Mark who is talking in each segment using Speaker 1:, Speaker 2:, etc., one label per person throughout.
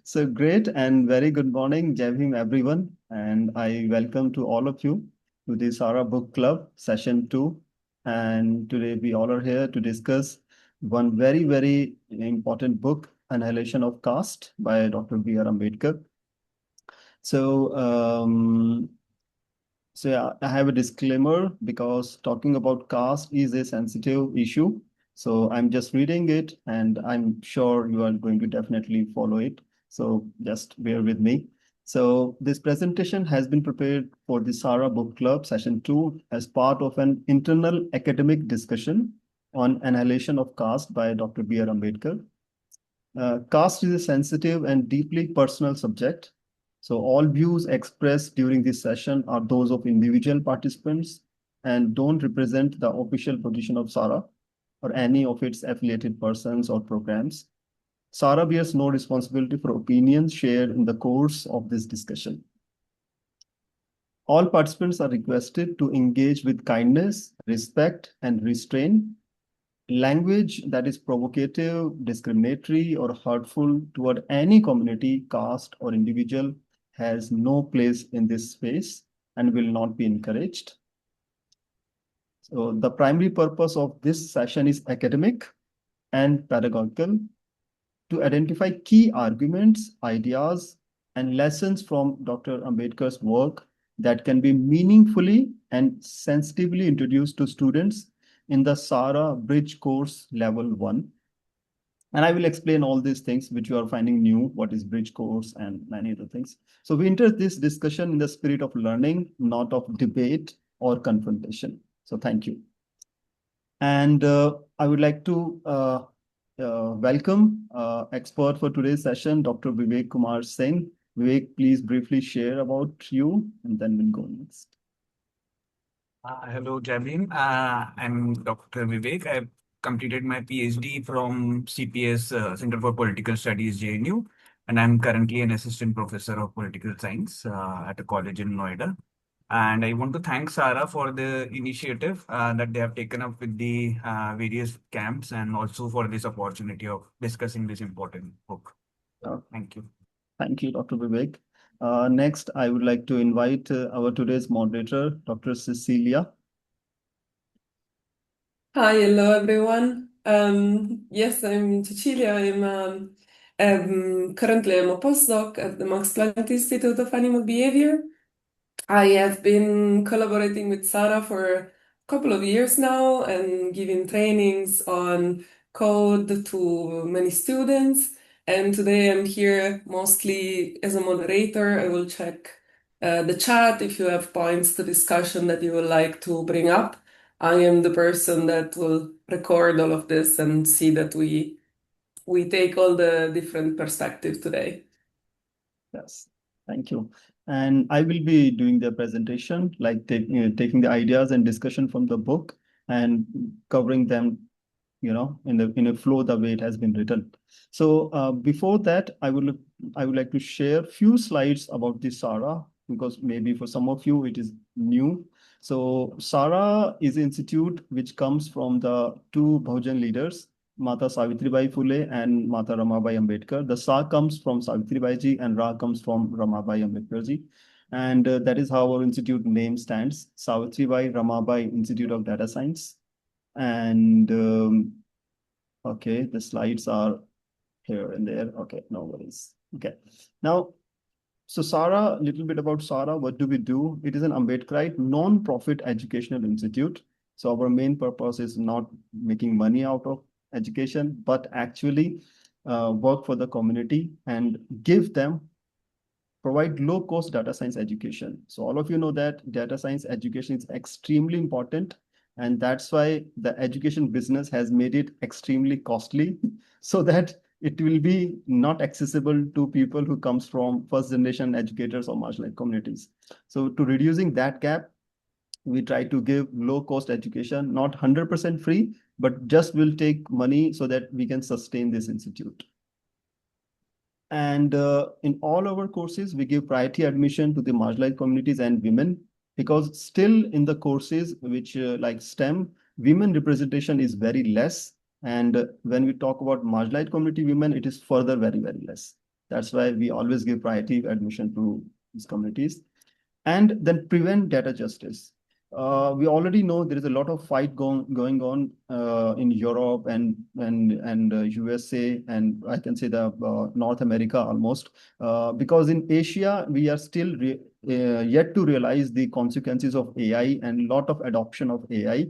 Speaker 1: So great and very good morning, Jai Bhim, everyone. And I welcome to all of you to the SARA Book Club session 2. And today we all are here to discuss one very, very important book, Annihilation of Caste by Dr. B.R. Ambedkar. So, yeah, I have a disclaimer because talking about caste is a sensitive issue. So I'm just reading it and I'm sure you are going to definitely follow it. So just bear with me. So this presentation has been prepared for the SARA Book Club session 2 as part of an internal academic discussion on annihilation of caste by Dr. B.R. Ambedkar. Caste is a sensitive and deeply personal subject. So all views expressed during this session are those of individual participants and don't represent the official position of SARA or any of its affiliated persons or programs. SARA bears no responsibility for opinions shared in the course of this discussion. All participants are requested to engage with kindness, respect, and restraint. Language that is provocative, discriminatory, or hurtful toward any community, caste, or individual has no place in this space and will not be encouraged. So the primary purpose of this session is academic and pedagogical to identify key arguments, ideas, and lessons from Dr. Ambedkar's work that can be meaningfully and sensitively introduced to students in the SARA Bridge Course Level 1. And I will explain all these things which you are finding new, what is Bridge Course and many other things. So we enter this discussion in the spirit of learning, not of debate or confrontation. So thank you. And I would like to welcome expert for today's session, Dr. Vivek Kumar Singh. Vivek, please briefly share about you and then we'll go next.
Speaker 2: Hello, Javin. I'm Dr. Vivek. I've completed my PhD from CPS Center for Political Studies, JNU, and I'm currently an assistant professor of political science at a college in Noida. And I want to thank SARA for the initiative that they have taken up with the various camps and also for this opportunity of discussing this important book. Thank you.
Speaker 1: Thank you, Dr. Vivek. Next, I would like to invite our today's moderator, Dr. Cecilia.
Speaker 3: Hi, hello everyone. Yes, I'm Cecilia. Currently I'm a postdoc at the Max Planck Institute of Animal Behavior. I have been collaborating with SARA for a couple of years now and giving trainings on code to many students. And today I'm here mostly as a moderator. I will check the chat if you have points to discussion that you would like to bring up. I am the person that will record all of this and see that we take all the different perspectives today.
Speaker 1: Yes, thank you. And I will be doing the presentation, like taking the ideas and discussion from the book and covering them, in a flow the way it has been written. So before that, I would like to share few slides about the SARA because maybe for some of you it is new. So SARA is an institute which comes from the two Bahujan leaders, Mata Savitribai Phule and Mata Ramabai Ambedkar. The Sa comes from Savitribai ji and Ra comes from Ramabai Ambedkar ji. And that is how our institute name stands, Savitribai Ramabai Institute of Data Science. And okay, the slides are here and there. Okay, no worries. Okay, now, so SARA, a little bit about SARA. What do we do? It is an Ambedkarite non-profit educational institute. So our main purpose is not making money out of education, but actually work for the community and provide low-cost data science education. So all of you know that data science education is extremely important. And that's why the education business has made it extremely costly so that it will be not accessible to people who comes from first generation educators or marginalized communities. So to reducing that gap, we try to give low cost education, not 100% free, but just will take money so that we can sustain this institute. And in all our courses, we give priority admission to the marginalized communities and women, because still in the courses which like STEM, women representation is very less. And when we talk about marginalized community women, it is further very, very less. That's why we always give priority admission to these communities. And then prevent data justice. We already know there is a lot of fight going on in Europe and USA, and I can say the North America almost, because in Asia we are still yet to realize the consequences of AI and lot of adoption of AI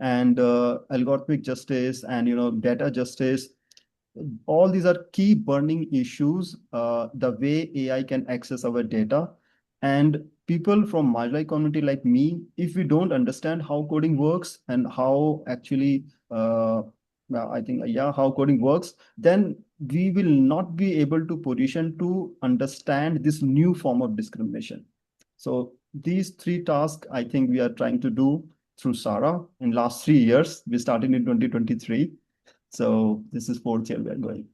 Speaker 1: and algorithmic justice and data justice. All these are key burning issues, the way AI can access our data. And people from marginalized community like me, if we don't understand how coding works and how actually, how coding works, then we will not be able to position to understand this new form of discrimination. So these three tasks, I think we are trying to do through SARA in last 3 years. We started in 2023. So this is fourth year we are going.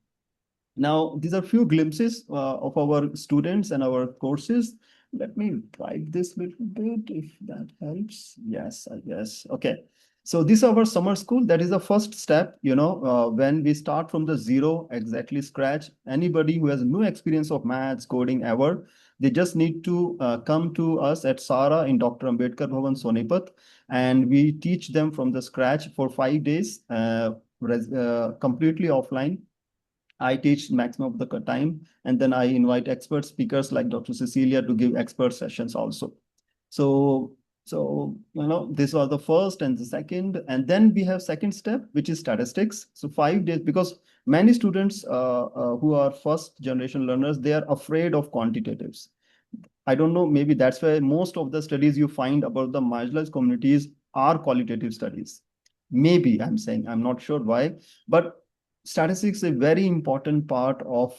Speaker 1: Now, these are few glimpses of our students and our courses. Let me write this little bit if that helps. Yes, I guess. Okay. So this is our summer school. That is the first step, when we start from the zero, exactly scratch. Anybody who has no experience of maths, coding ever, they just need to come to us at SARA in Dr. Ambedkar Bhavan, Sonipat, and we teach them from the scratch for 5 days. Completely offline. I teach maximum of the time, and then I invite expert speakers like Dr. Cecilia to give expert sessions also. So this was the first and the second, and then we have second step, which is statistics. So 5 days, because many students who are first generation learners, they are afraid of quantitatives. I don't know, maybe that's why most of the studies you find about the marginalized communities are qualitative studies. Maybe I'm saying, I'm not sure why, but statistics is a very important part of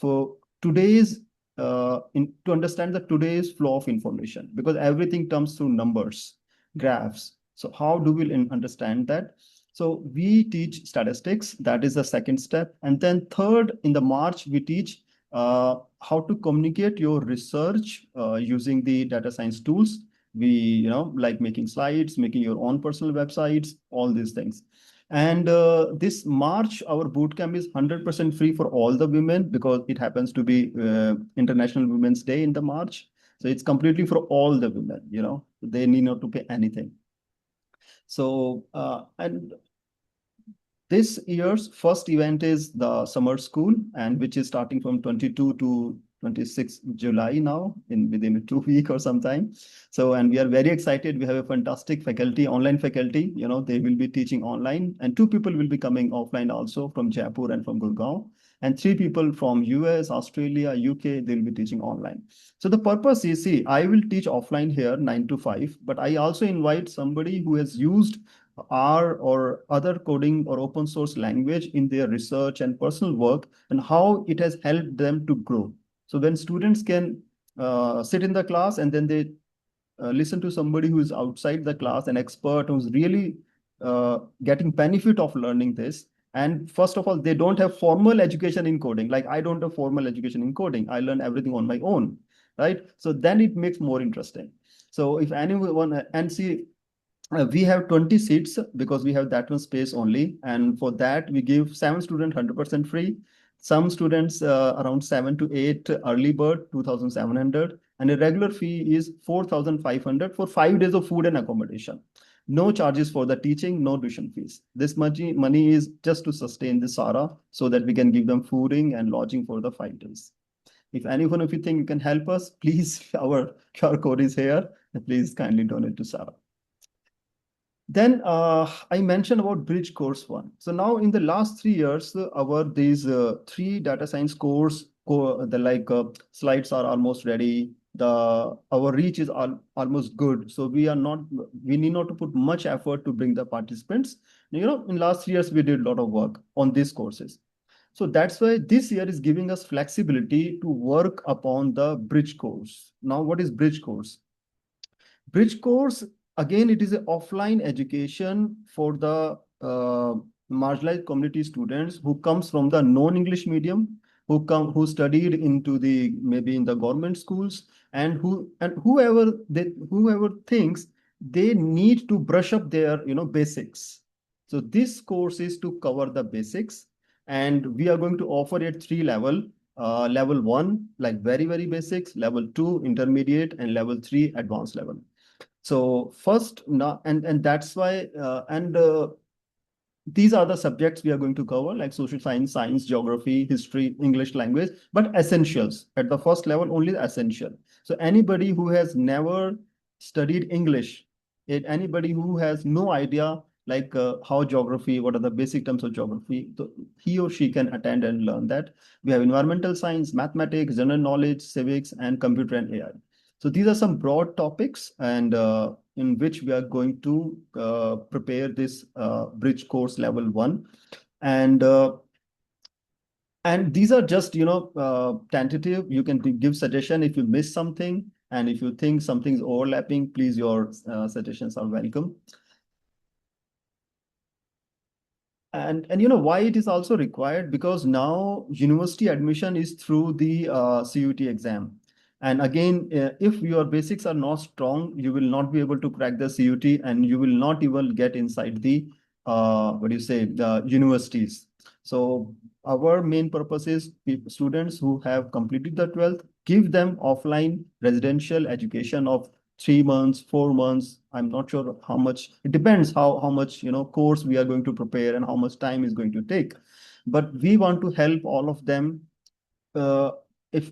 Speaker 1: today's, to understand the today's flow of information, because everything comes through numbers, graphs. So how do we understand that? So we teach statistics, that is the second step. And then third, in the March, we teach how to communicate your research using the data science tools. We, like making slides, making your own personal websites, all these things. And this March, our bootcamp is 100% free for all the women, because it happens to be International Women's Day in the March. So it's completely for all the women, they need not to pay anything. So, and this year's first event is the summer school, and which is starting from 22 to 26 July now, within 2 weeks or sometime. So, and we are very excited. We have a fantastic faculty, online faculty. They will be teaching online, and 2 people will be coming offline also from Jaipur and from Gurgaon, and 3 people from US, Australia, UK. They'll be teaching online. So the purpose is, see, I will teach offline here 9 to 5, but I also invite somebody who has used R or other coding or open source language in their research and personal work, and how it has helped them to grow. So when students can sit in the class and then they listen to somebody who is outside the class, an expert who's really getting benefit of learning this. And first of all, they don't have formal education in coding. Like I don't have formal education in coding. I learn everything on my own, right? So then it makes more interesting. So if anyone, and see, we have 20 seats because we have that one space only. And for that, we give 7 students 100% free. Some students around 7 to 8 early bird, 2,700. And a regular fee is 4,500 for 5 days of food and accommodation. No charges for the teaching, no tuition fees. This money is just to sustain the SARA so that we can give them fooding and lodging for the 5 days. If anyone of you think you can help us, please, our QR code is here. Please kindly donate to SARA. Then I mentioned about Bridge Course 1. So now in the last 3 years, these 3 data science course, slides are almost ready. Our reach is almost good. So we need not to put much effort to bring the participants. In last 3 years, we did a lot of work on these courses. So that's why this year is giving us flexibility to work upon the Bridge Course. Now, what is Bridge Course? Bridge Course, again, it is an offline education for the marginalized community students who comes from the non-English medium, who studied maybe in the government schools, and whoever thinks they need to brush up their basics. So this course is to cover the basics, and we are going to offer at 3 level. level 1, like very, very basics, level 2, intermediate, and level 3, advanced level. So first, now, and that's why, these are the subjects we are going to cover, like social science, science, geography, history, English language, but essentials. At the first level, only the essential. So anybody who has never studied English, anybody who has no idea like how geography, what are the basic terms of geography, so he or she can attend and learn that. We have environmental science, mathematics, general knowledge, civics, and computer and AI. So these are some broad topics, and in which we are going to prepare this bridge course level 1. And these are just, tentative. You can give suggestion if you miss something, and if you think something's overlapping, please, your suggestions are welcome. And why it is also required, because now university admission is through the CUT exam. And again, if your basics are not strong, you will not be able to crack the CUT, and you will not even get inside the the universities. So our main purpose is students who have completed the 12th, give them offline residential education of 3 months, 4 months. I'm not sure how much. It depends how much course we are going to prepare and how much time is going to take. But we want to help all of them. Uh, if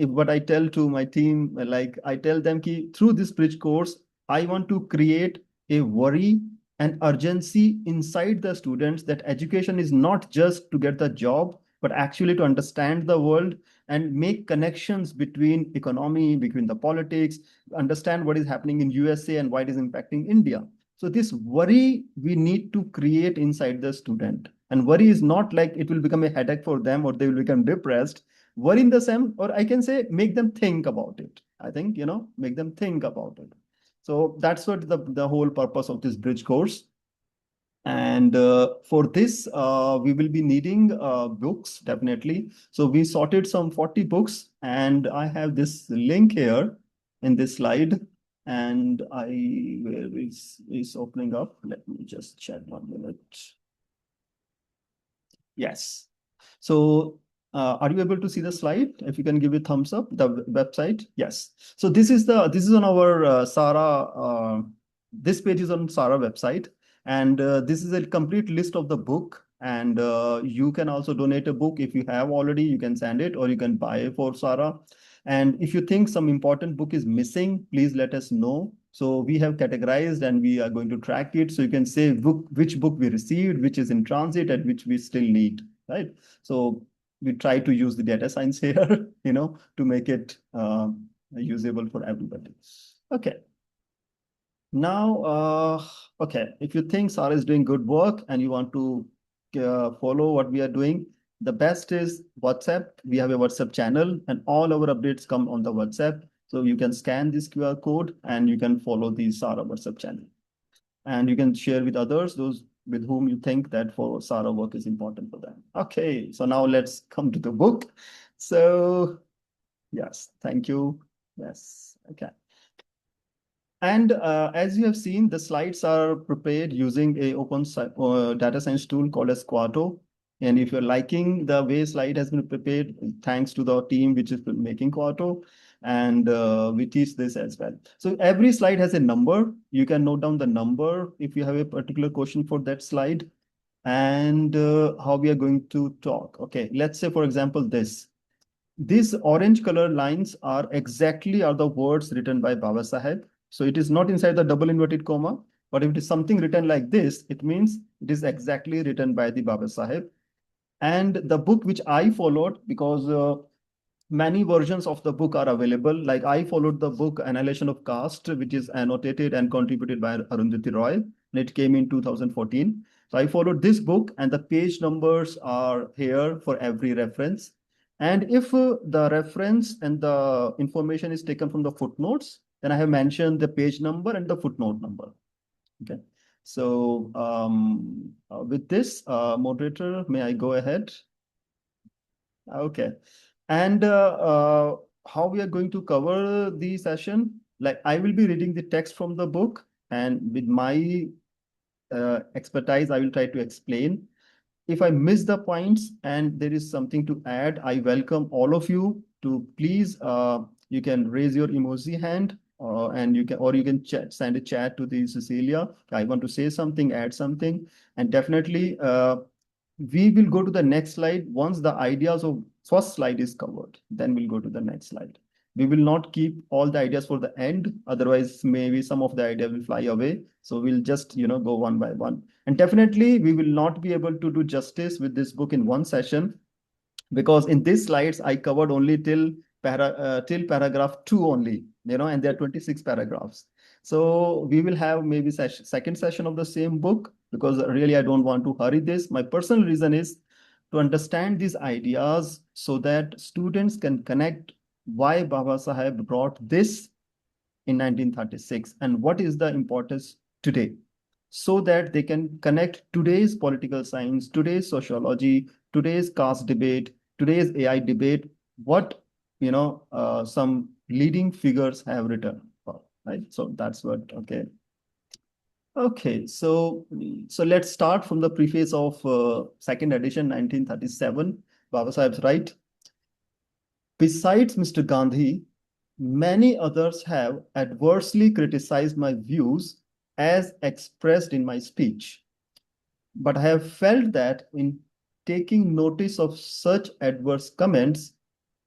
Speaker 1: what I tell to my team, like I tell them ki, through this bridge course, I want to create a worry and urgency inside the students that education is not just to get the job, but actually to understand the world and make connections between economy, between the politics, understand what is happening in USA and why it is impacting India. So this worry we need to create inside the student. And worry is not like it will become a headache for them or they will become depressed. Worry in the same, or I can say make them think about it. I think, make them think about it. So that's what the whole purpose of this bridge course. And for this, we will be needing books, definitely. So we sorted some 40 books, and I have this link here in this slide. And where is opening up? Let me just check 1 minute. Yes. So are you able to see the slide? If you can give a thumbs up, the website. Yes. So this is on our SARA. This page is on SARA website, and this is a complete list of the book. And you can also donate a book if you have already. You can send it, or you can buy for SARA. And if you think some important book is missing, please let us know. So we have categorized, and we are going to track it. So you can say which book we received, which is in transit, and which we still need. Right. So we try to use the data science here, to make it usable for everybody. Okay. Now, okay, if you think SARA is doing good work and you want to follow what we are doing, the best is WhatsApp. We have a WhatsApp channel, and all our updates come on the WhatsApp. So you can scan this QR code and you can follow the SARA WhatsApp channel. And you can share with others, those with whom you think that for SARA work is important for them. Okay, so now let's come to the book. So yes, thank you. Yes, okay. And as you have seen, the slides are prepared using a open data science tool called as Quarto. And if you're liking the way slide has been prepared, thanks to the team which is making Quarto, and we teach this as well. So every slide has a number. You can note down the number if you have a particular question for that slide, and how we are going to talk. Okay, let's say, for example, this. These orange color lines are the words written by Baba Saheb. So it is not inside the double inverted comma, but if it is something written like this, it means it is exactly written by the Baba Saheb. And the book which I followed, because many versions of the book are available. Like I followed the book Annihilation of Caste, which is annotated and contributed by Arundhati Roy, and it came in 2014. So I followed this book, and the page numbers are here for every reference. And if the reference and the information is taken from the footnotes, then I have mentioned the page number and the footnote number. Okay. So with this, moderator, may I go ahead? Okay. And how we are going to cover the session, like I will be reading the text from the book, and with my expertise, I will try to explain. if I miss the points and there is something to add, I welcome all of you to please, you can raise your emoji hand, and you can send a chat to the Cecilia. I want to say something, add something, and definitely we will go to the next slide once the ideas of first slide is covered. Then we'll go to the next slide. We will not keep all the ideas for the end. Otherwise, maybe some of the ideas will fly away. So we'll just, go one by one. And definitely, we will not be able to do justice with this book in one session, because in these slides I covered only till paragraph 2 only, and there are 26 paragraphs. So we will have maybe second session of the same book, because really I don't want to hurry this. My personal reason is to understand these ideas so that students can connect why Baba Saheb brought this in 1936 and what is the importance today, so that they can connect today's political science, today's sociology, today's caste debate, today's AI debate, what some leading figures have written for, right? So that's what. Okay. Okay, so let's start from the preface of second edition, 1937. Baba Sahib's right. Besides Mr. Gandhi, many others have adversely criticized my views as expressed in my speech. But I have felt that in taking notice of such adverse comments,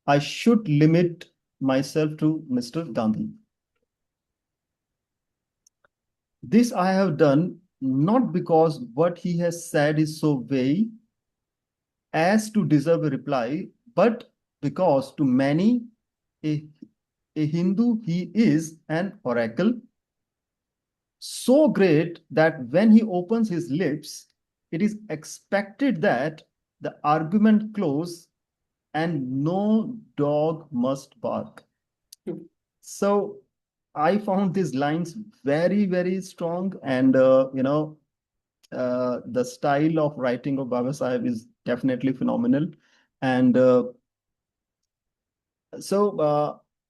Speaker 1: I should limit myself to Mr. Gandhi. This I have done not because what he has said is so vague as to deserve a reply, but because to many, a, a Hindu, he is an oracle so great that when he opens his lips, it is expected that the argument close and no dog must bark. So I found these lines very, very strong, and the style of writing of Baba Sahib is definitely phenomenal. And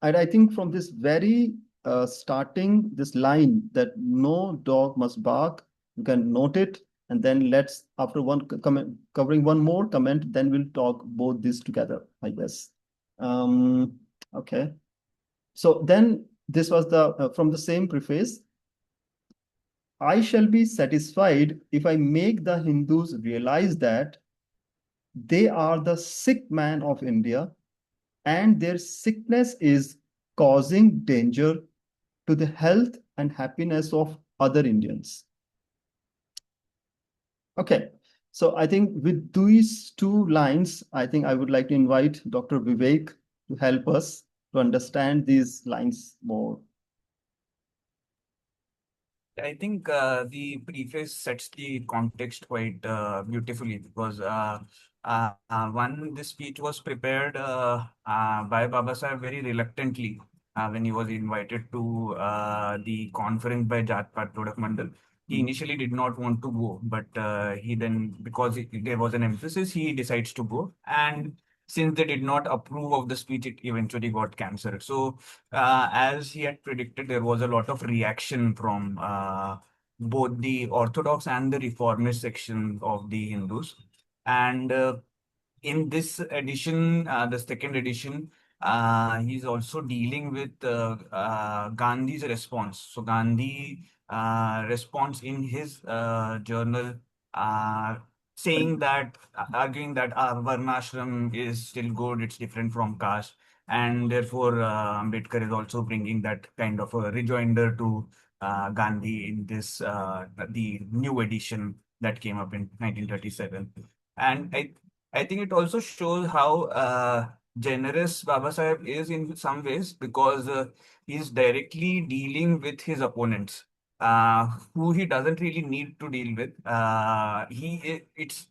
Speaker 1: and I think from this very starting, this line that no dog must bark, you can note it, and then let's, after one comment, covering one more comment, then we'll talk both these together, I guess. Okay. So then this was the from the same preface. I shall be satisfied if I make the Hindus realize that they are the sick man of India, and their sickness is causing danger to the health and happiness of other Indians. Okay, so I think with these two lines, I think I would like to invite Dr. Vivek to help us to understand these lines more.
Speaker 2: I think the preface sets the context quite beautifully, because this speech was prepared by Baba Sahib very reluctantly when he was invited to the conference by Jat Pat Product Mandal. He initially did not want to go, but he then, because there was an emphasis, he decides to go. And since they did not approve of the speech, it eventually got cancelled. So as he had predicted, there was a lot of reaction from both the Orthodox and the Reformist section of the Hindus. And in this edition, the second edition, he's also dealing with Gandhi's response. So Gandhi responds in his journal, uh, saying that, arguing that Varnashram is still good, it's different from caste. And therefore, Ambedkar is also bringing that kind of a rejoinder to Gandhi in this, the new edition that came up in 1937. And I think it also shows how generous Baba Sahib is in some ways, because he's directly dealing with his opponents, who he doesn't really need to deal with. It's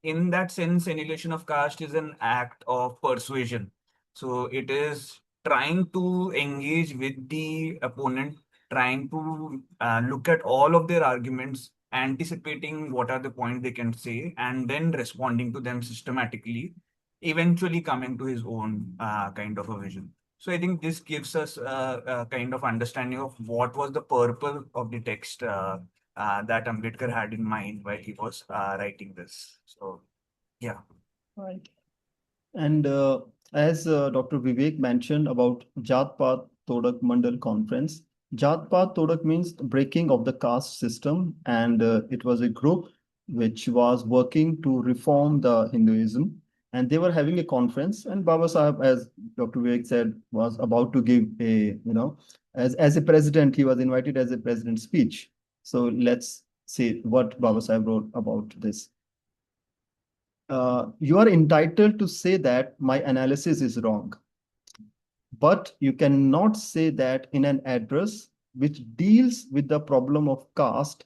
Speaker 2: in that sense, annihilation of caste is an act of persuasion. So it is trying to engage with the opponent, trying to look at all of their arguments, anticipating what are the points they can say, and then responding to them systematically, eventually coming to his own kind of a vision. So I think this gives us a kind of understanding of what was the purpose of the text that Ambedkar had in mind while he was writing this. So Yeah.
Speaker 1: Right. And as Dr. Vivek mentioned about Jat Paat Todak Mandal Conference, Jat Paat Todak means breaking of the caste system, and it was a group which was working to reform the Hinduism. And they were having a conference, and Baba Sahib, as Dr. Vivek said, was about to give as a president, he was invited as a president speech. So let's see what Baba Sahib wrote about this. You are entitled to say that my analysis is wrong, but you cannot say that in an address which deals with the problem of caste.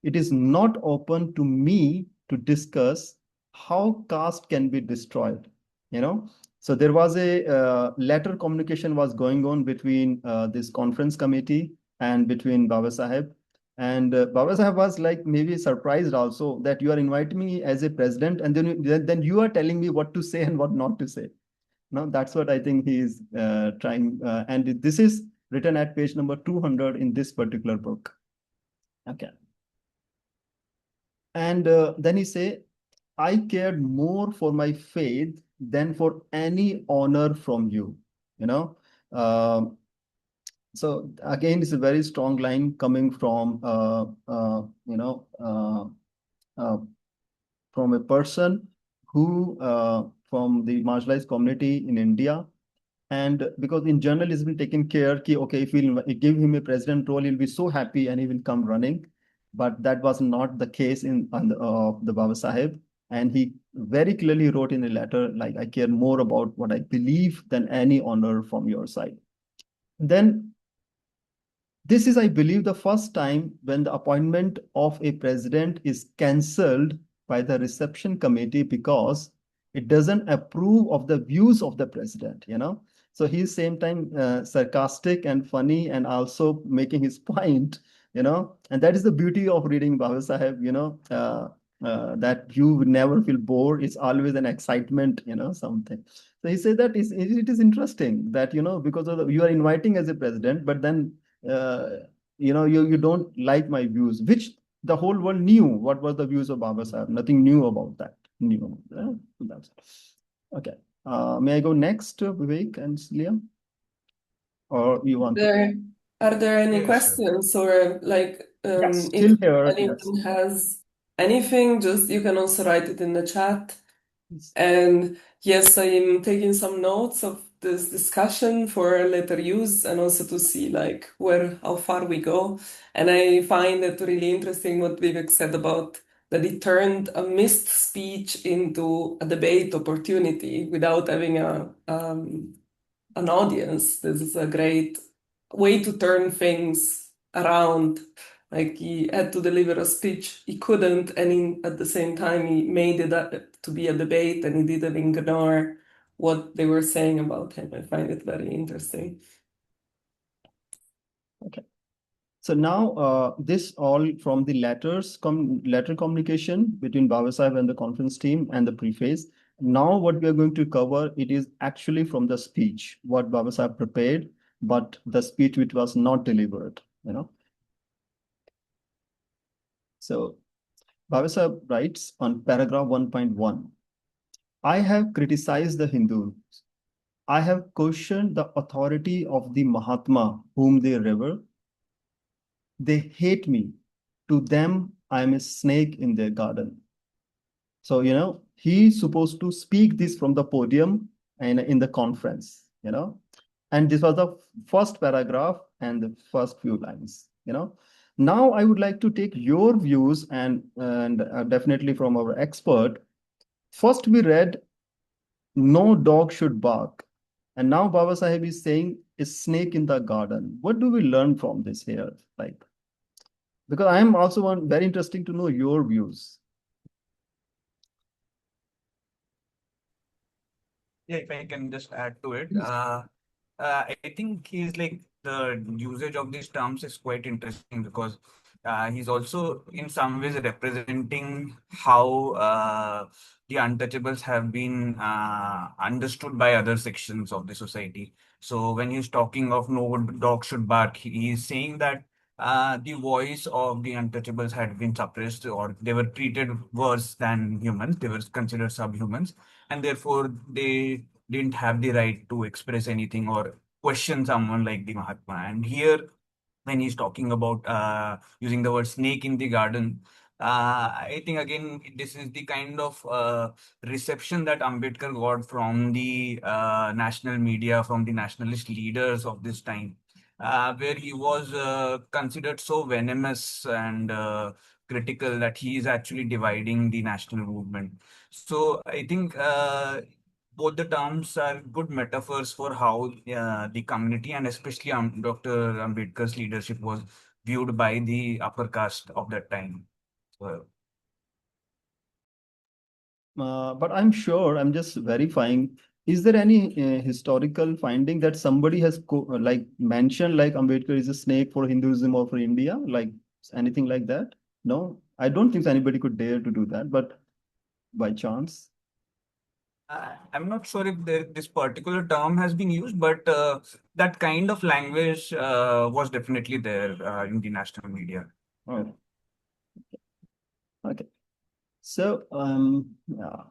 Speaker 1: It is not open to me to discuss how caste can be destroyed. You know, so there was a letter communication was going on between this conference committee and between Baba Sahib. And Baba Sahib was like maybe surprised also that you are inviting me as a president, and then you are telling me what to say and what not to say. No, that's what I think he is trying. And this is written at page number 200 in this particular book. Okay. And then he say, I cared more for my faith than for any honor from you. You know, Um so again, it's a very strong line coming from uh, from a person who from the marginalized community in India. And because in general, it's been taken care, ki, okay, if we'll give him a president role, he'll be so happy and he will come running. But that was not the case in the Baba Sahib. And he very clearly wrote in a letter, like, I care more about what I believe than any honor from your side. Then this is, I believe, the first time when the appointment of a president is cancelled by the reception committee because it doesn't approve of the views of the president, you know. So he's same time sarcastic and funny and also making his point, you know. And that is the beauty of reading Baba Sahib, that you would never feel bored. It's always an excitement, you know, something. So he said that it is interesting that, you know, because of you are inviting as a president, but then uh, you don't like my views, which the whole world knew what was the views of Baba Sahib. Nothing new about that. New. That's okay. May I go next, Vivek and Celia? Or you want to?
Speaker 3: There, are there any
Speaker 2: Yeah, sure.
Speaker 3: questions or like
Speaker 1: Yes,
Speaker 3: if
Speaker 1: still here. Yes.
Speaker 3: anyone has anything, just you can also write it in the chat.
Speaker 1: Yes.
Speaker 3: And yes, I am taking some notes of this discussion for later use and also to see like how far we go. And I find it really interesting what Vivek said about that it turned a missed speech into a debate opportunity without having an audience. This is a great way to turn things around. Like he had to deliver a speech, he couldn't, and at the same time he made it to be a debate, and he didn't ignore what they were saying about him. I find it very interesting.
Speaker 1: Okay. So now this all from the letter communication between Baba Sahib and the conference team and the preface. Now what we are going to cover, it is actually from the speech, what Baba Sahib prepared, but the speech which was not delivered, you know. So Baba Sahib writes on paragraph 1.1, I have criticized the Hindus. I have questioned the authority of the Mahatma whom they revere. They hate me. To them, I am a snake in their garden. So, you know, he's supposed to speak this from the podium and in the conference, you know. And this was the first paragraph and the first few lines, you know. Now I would like to take your views and definitely from our expert. First, we read, no dog should bark. And now Baba Sahib is saying, a snake in the garden. What do we learn from this here? Like, because I am also very interesting to know your views.
Speaker 2: Yeah, if I can just add to it,
Speaker 1: Please.
Speaker 2: I think he's like the usage of these terms is quite interesting because he's also in some ways representing how the untouchables have been understood by other sections of the society. So when he's talking of no dog should bark, he is saying that the voice of the untouchables had been suppressed, or they were treated worse than humans. They were considered subhumans, and therefore they didn't have the right to express anything or question someone like the Mahatma. And here, when he's talking about using the word snake in the garden, I think again this is the kind of reception that Ambedkar got from the national media, from the nationalist leaders of this time, where he was considered so venomous and critical that he is actually dividing the national movement. So I think both the terms are good metaphors for how the community, and especially Dr. Ambedkar's leadership, was viewed by the upper caste of that time. So,
Speaker 1: But I'm sure, I'm just verifying, is there any historical finding that somebody has like mentioned like Ambedkar is a snake for Hinduism or for India, like anything like that? No, I don't think anybody could dare to do that, but by chance.
Speaker 2: I'm not sure if this particular term has been used, but that kind of language was definitely there in the national media.
Speaker 1: Oh, okay. So, yeah.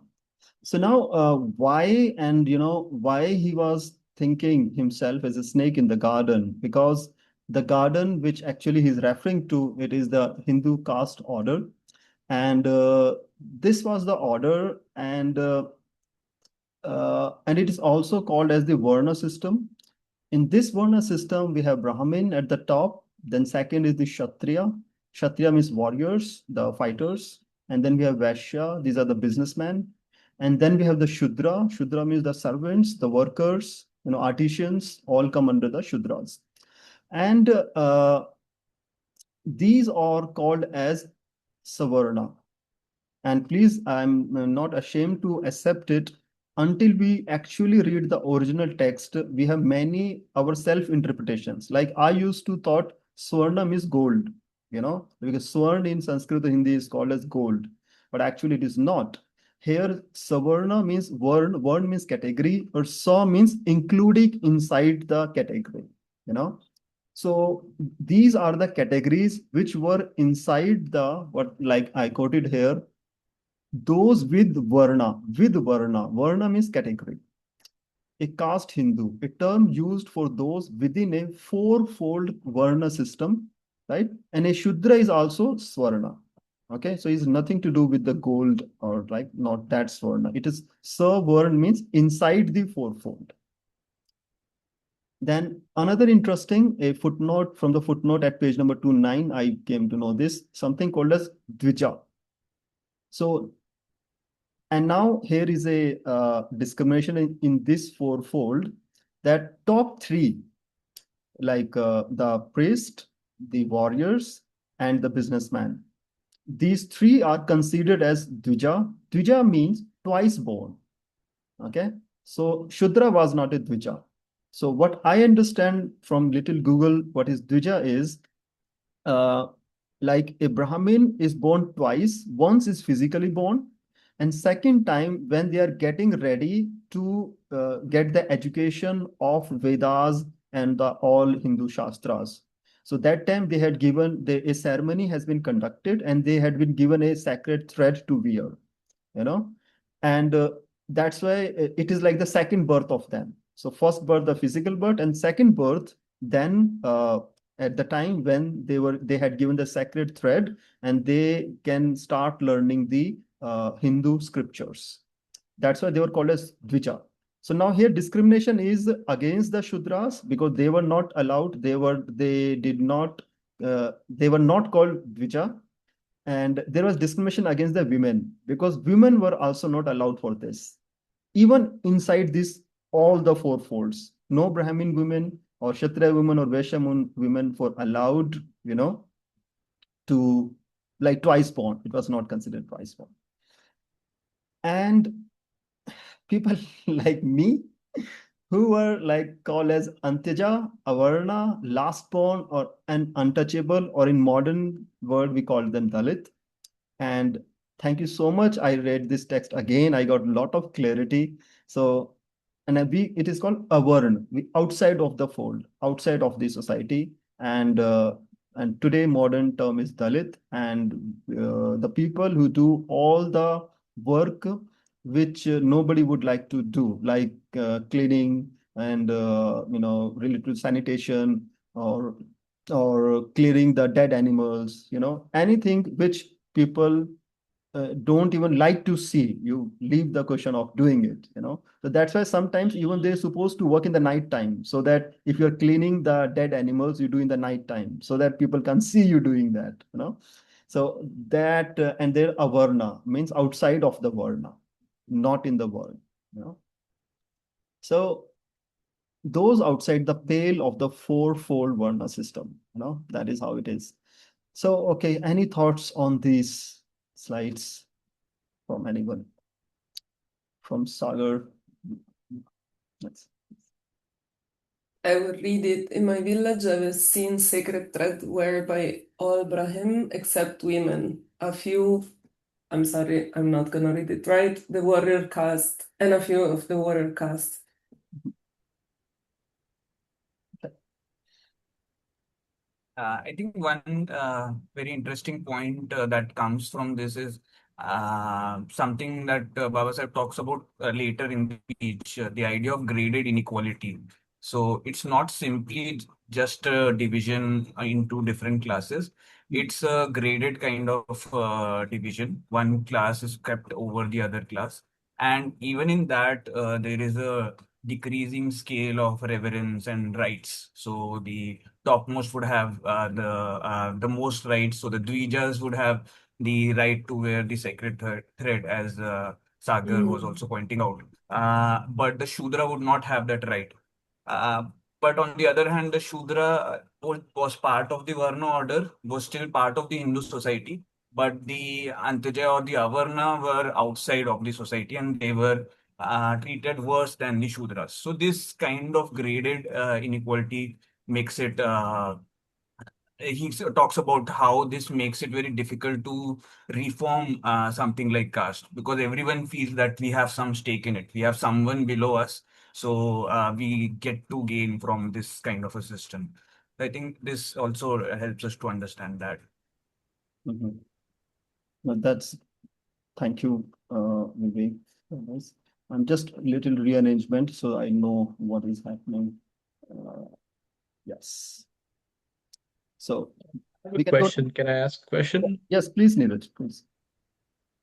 Speaker 1: So now, why and why he was thinking himself as a snake in the garden? Because the garden, which actually he's referring to, it is the Hindu caste order, and this was the order, and it is also called as the Varna system. In this Varna system, we have Brahmin at the top. Then second is the Kshatriya. Kshatriya means warriors, the fighters. And then we have Vaishya. These are the businessmen. And then we have the Shudra. Shudra means the servants, the workers, artisans, all come under the Shudras. And these are called as Savarna. And please, I'm not ashamed to accept it. Until we actually read the original text, we have many our self-interpretations. Like I used to thought Swarnam is gold, because Swarn in Sanskrit or Hindi is called as gold, but actually it is not. Here, Savarna means word means category, or Sa means including inside the category, you know. So these are the categories which were inside the, what like I quoted here, those with Varna. Varna means category. A caste Hindu, a term used for those within a fourfold Varna system, right? And a Shudra is also Swarna. Okay, so it's nothing to do with the gold or like not that Swarna. It is Savarna means inside the fourfold. Then another interesting, a footnote from the footnote at page number 29, I came to know this, something called as Dvija. So, and now here is a discrimination in this fourfold, that top three, like the priest, the warriors, and the businessman. These three are considered as Dvija. Dvija means twice born. Okay. So Shudra was not a Dvija. So what I understand from little Google, what is Dvija is, uh, like a Brahmin is born twice. Once is physically born, and second time when they are getting ready to get the education of Vedas and the all Hindu Shastras. So that time they had given a ceremony has been conducted, and they had been given a sacred thread to wear, and that's why it is like the second birth of them. So first birth, the physical birth, and second birth, then at the time when they had given the sacred thread, and they can start learning the Hindu scriptures. That's why they were called as Dvija. So now here discrimination is against the Shudras because they were not allowed. They were not called Dvija, and there was discrimination against the women because women were also not allowed for this. Even inside this, all the four folds, no Brahmin women or Kshatriya women or Vaishya women were allowed, to like twice born. It was not considered twice born. And people like me who were like called as Antyaja, Avarna, last born, or an untouchable, or in modern world we call them Dalit. And thank you so much. I read this text again. I got a lot of clarity. So, and it is called Avarn, outside of the fold, outside of the society. And and today modern term is Dalit, and the people who do all the work which nobody would like to do, like cleaning and related to sanitation, or clearing the dead animals, anything which people don't even like to see. You leave the question of doing it. So that's why sometimes even they're supposed to work in the night time, so that if you're cleaning the dead animals, you do in the night time, so that people can see you doing that. So that and their avarna means outside of the varna, not in the world. So those outside the pale of the fourfold varna system, that is how it is. So, okay, any thoughts on these slides from anyone? From Sagar? Let's.
Speaker 3: I would read it. In my village, I was seen sacred thread whereby all Brahim except women. A few, I'm sorry, I'm not gonna read it right, the warrior caste, and a few of the warrior caste.
Speaker 2: I think one very interesting point that comes from this is something that Baba Sahib talks about later in the speech, the idea of graded inequality. So it's not simply just a division into different classes. It's a graded kind of division. One class is kept over the other class. And even in that, there is a decreasing scale of reverence and rights. So the topmost would have the most rights. So the Dvijas would have the right to wear the sacred thread, as Sagar was also pointing out. But the Shudra would not have that right. Uh, but on the other hand, the Shudra was part of the Varna order, was still part of the Hindu society. But the Antyajaya or the Avarna were outside of the society, and they were treated worse than the Shudras. So this kind of graded inequality makes it talks about how this makes it very difficult to reform something like caste, because everyone feels that we have some stake in it. We have someone below us, so we get to gain from this kind of a system. I think this also helps us to understand that.
Speaker 1: Mhm. That's thank you, Vivek. Nice. I'm just a little rearrangement so I know what is happening. Uh, yes. So
Speaker 4: I have
Speaker 1: we
Speaker 4: a
Speaker 1: can go.
Speaker 4: question. Can I ask a question?
Speaker 1: Yes, please, Neeraj, please.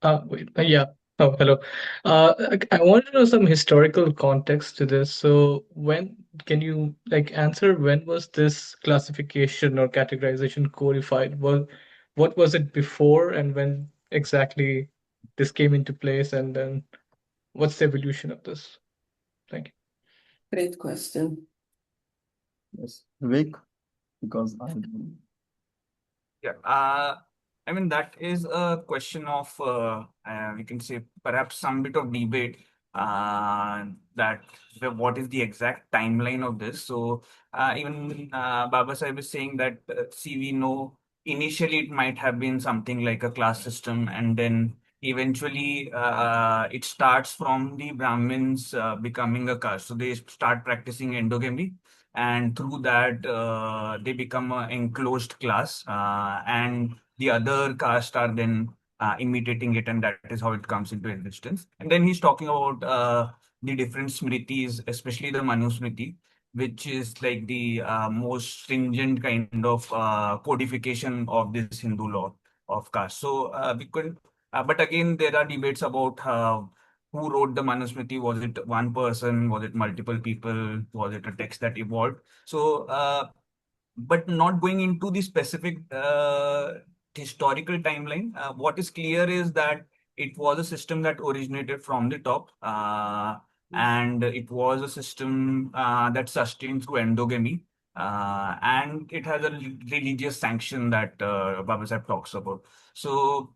Speaker 4: Wait, yeah. Oh, hello. I want to know some historical context to this. So, when can you answer when was this classification or categorization codified? What was it before, and when exactly this came into place, and then what's the evolution of this? Thank you.
Speaker 3: Great question.
Speaker 1: Yes, Vivek, because
Speaker 2: Yeah, I mean, that is a question of, we can say, perhaps some bit of debate that what is the exact timeline of this. So, even Baba Sahib is saying that, see, we know initially it might have been something like a class system, and then eventually it starts from the Brahmins becoming a caste. So, they start practicing endogamy, and through that they become an enclosed class, and the other caste are then imitating it, and that is how it comes into existence. And then he's talking about the different smritis, especially the Manusmriti, which is like the most stringent kind of codification of this Hindu law of caste. So we could but again, there are debates about who wrote the Manusmriti. Was it one person? Was it multiple people? Was it a text that evolved? So, but not going into the specific historical timeline, what is clear is that it was a system that originated from the top, and it was a system that sustained through endogamy. And it has a religious sanction that Baba Sahib talks about. So,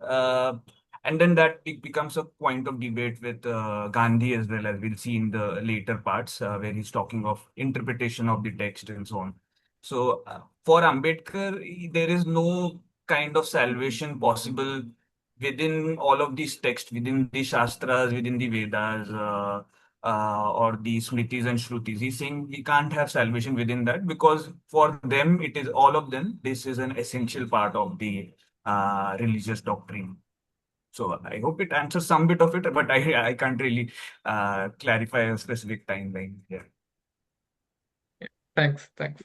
Speaker 2: and then that it becomes a point of debate with Gandhi as well, as we'll see in the later parts, where he's talking of interpretation of the text and so on. So for Ambedkar, there is no kind of salvation possible within all of these texts, within the Shastras, within the Vedas. or the Smritis and Shrutis. He's saying we can't have salvation within that because for them, it is all of them. This is an essential part of the religious doctrine. So I hope it answers some bit of it, but I can't really clarify a specific timeline here.
Speaker 4: Thanks. Thanks.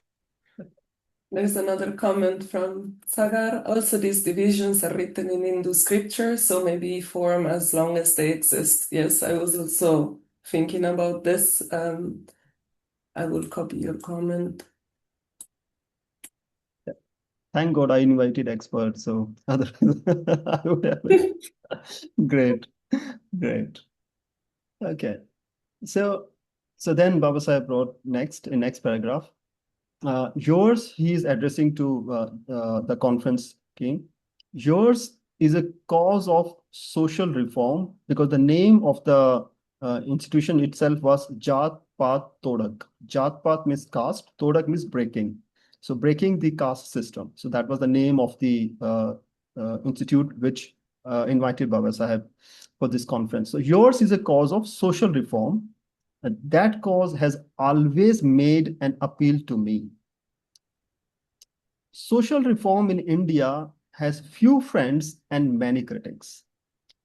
Speaker 3: There's another comment from Sagar. Also, these divisions are written in Hindu scripture, so maybe form as long as they exist. Yes, I was also thinking about this. I will copy your comment.
Speaker 1: Thank God I invited experts, so otherwise I would have it. Great, great. Okay, so then Baba Sahib wrote next in next paragraph. Yours, he is addressing to the conference king. Yours is a cause of social reform because the name of the institution itself was Jat Path Todak. Jat Path means caste, Todak means breaking. So breaking the caste system. So that was the name of the institute which invited Baba Sahib for this conference. So yours is a cause of social reform. That cause has always made an appeal to me. Social reform in India has few friends and many critics.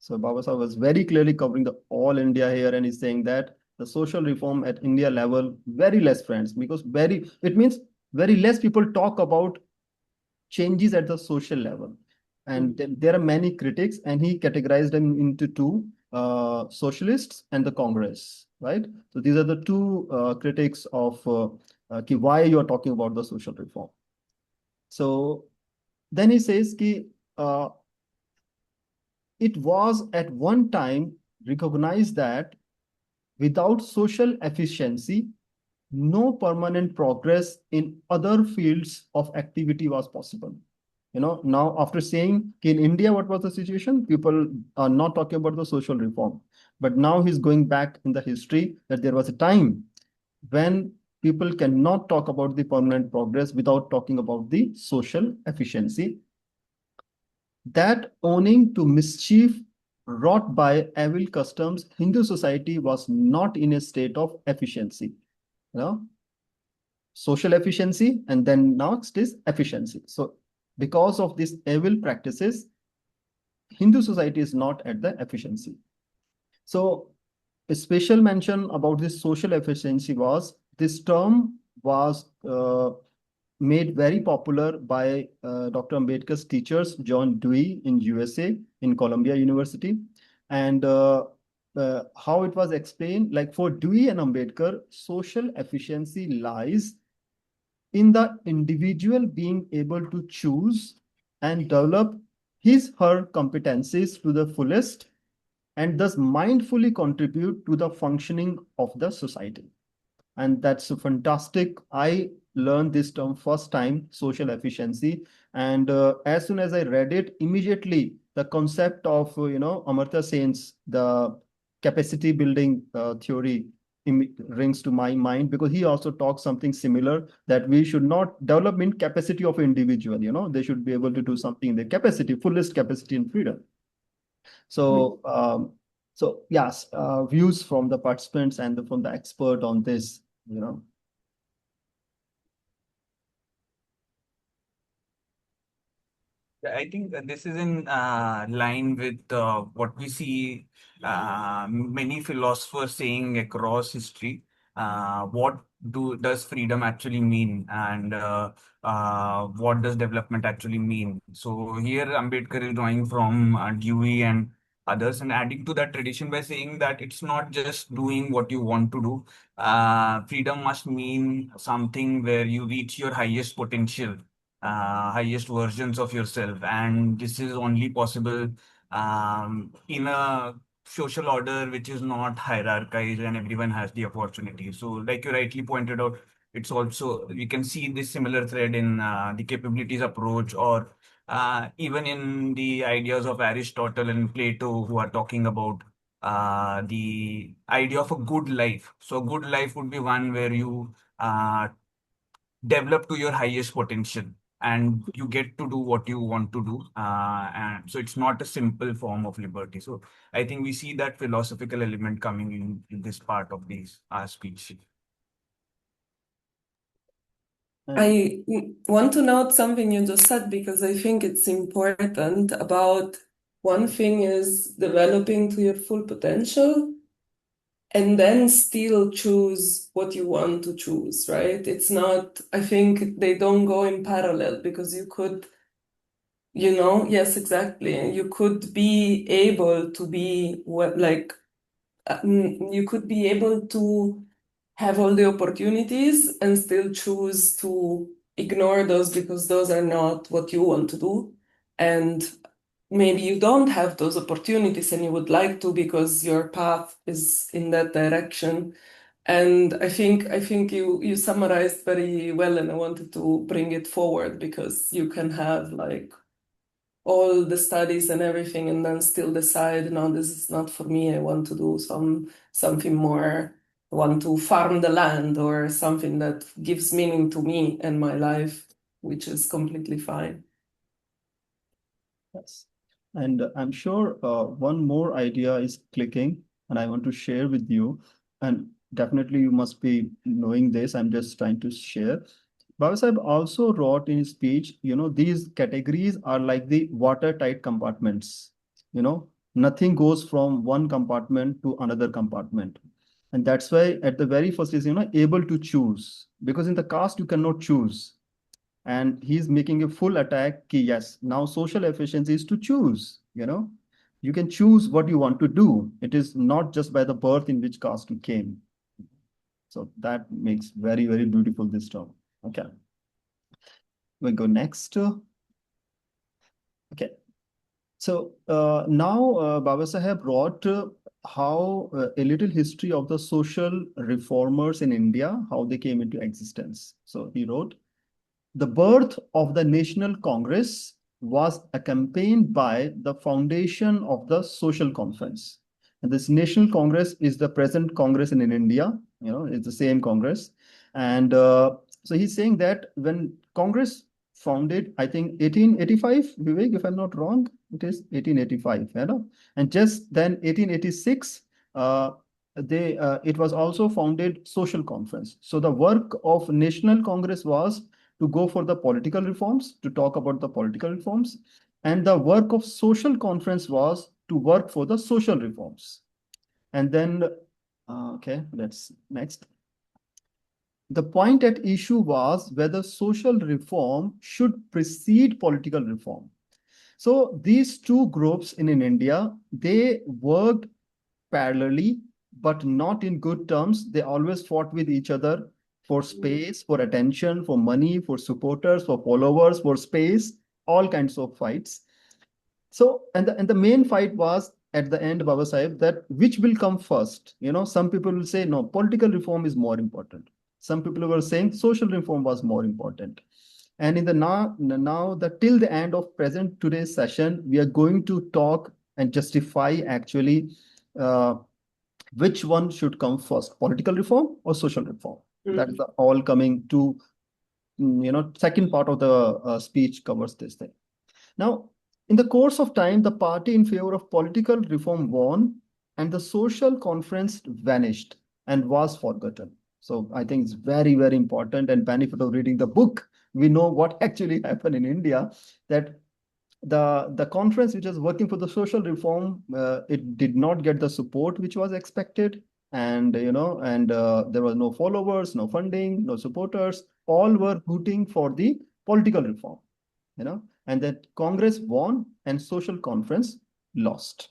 Speaker 1: So Baba Sahib was very clearly covering the all India here, and he's saying that the social reform at India level, very less friends, because it means very less people talk about changes at the social level. And there are many critics, and he categorized them into two, socialists and the Congress, right? So these are the two critics of why you are talking about the social reform. So then he says ki, it was at one time recognized that without social efficiency, no permanent progress in other fields of activity was possible. Now after saying in India, what was the situation? People are not talking about the social reform. But now he's going back in the history that there was a time when people cannot talk about the permanent progress without talking about the social efficiency. That owing to mischief wrought by evil customs, Hindu society was not in a state of efficiency. Social efficiency, and then next is efficiency. So because of these evil practices, Hindu society is not at the efficiency. So a special mention about this social efficiency was this term was made very popular by Dr. Ambedkar's teachers, John Dewey in USA, in Columbia University. And how it was explained, like for Dewey and Ambedkar, social efficiency lies in the individual being able to choose and develop her competencies to the fullest and thus mindfully contribute to the functioning of the society. And that's fantastic. I learned this term first time, social efficiency. And as soon as I read it, immediately the concept of, Amartya Sen's, the capacity building theory rings to my mind, because he also talks something similar, that we should not develop in capacity of individual, they should be able to do something in their capacity, fullest capacity and freedom. So, so yes, views from the participants and from the expert on this.
Speaker 2: I think that this is in line with what we see many philosophers saying across history. What does freedom actually mean, and what does development actually mean? So here Ambedkar is drawing from Dewey and others, and adding to that tradition by saying that it's not just doing what you want to do. Freedom must mean something where you reach your highest potential, highest versions of yourself, and this is only possible in a social order which is not hierarchized and everyone has the opportunity. So like you rightly pointed out, it's also, we can see this similar thread in the capabilities approach, or even in the ideas of Aristotle and Plato, who are talking about the idea of a good life. So a good life would be one where you develop to your highest potential. and you get to do what you want to do. And so it's not a simple form of liberty. So I think we see that philosophical element coming in this part of this speech.
Speaker 3: I want to note something you just said because I think it's important about one thing is developing to your full potential and then still choose what you want to choose, right? It's not, I think they don't go in parallel because you could, yes, exactly. You could be able to be you could be able to have all the opportunities and still choose to ignore those because those are not what you want to do. And maybe you don't have those opportunities and you would like to because your path is in that direction. And I think you summarized very well, and I wanted to bring it forward because you can have like all the studies and everything and then still decide, no, this is not for me. I want to do something more. I want to farm the land or something that gives meaning to me and my life, which is completely fine.
Speaker 1: Yes. And I'm sure one more idea is clicking, and I want to share with you. And definitely you must be knowing this. I'm just trying to share. Baba Sahib also wrote in his speech, these categories are like the watertight compartments. Nothing goes from one compartment to another compartment. And that's why at the very first is, able to choose. Because in the caste, you cannot choose. And he's making a full attack ki yes, now social efficiency is to choose. You can choose what you want to do. It is not just by the birth in which caste you came. So that makes very, very beautiful this term. Okay, we go next. Okay, so now Baba Saheb wrote how a little history of the social reformers in India, how they came into existence. So he wrote, the birth of the National Congress was accompanied by the foundation of the Social Conference. And this National Congress is the present Congress in India, it's the same Congress. And so he's saying that when Congress founded, I think 1885, Vivek, if I'm not wrong, it is 1885, and just then 1886, it was also founded Social Conference. So the work of National Congress was to go for the political reforms, to talk about the political reforms. And the work of Social Conference was to work for the social reforms. And then, okay, let's next. The point at issue was whether social reform should precede political reform. So these two groups in India, they worked parallelly, but not in good terms. They always fought with each other for space, for attention, for money, for supporters, for followers, for space, all kinds of fights. So, and the main fight was at the end, Baba Sahib, that which will come first? Some people will say, no, political reform is more important. Some people were saying social reform was more important. And in the now the till the end of present today's session, we are going to talk and justify actually which one should come first, political reform or social reform. That is all coming to, second part of the speech covers this thing. Now, in the course of time, the party in favor of political reform won and the social conference vanished and was forgotten. So I think it's very, very important and benefit of reading the book. We know what actually happened in India, that the conference which was working for the social reform, it did not get the support which was expected. And, there was no followers, no funding, no supporters. All were hooting for the political reform, and that Congress won and social conference lost.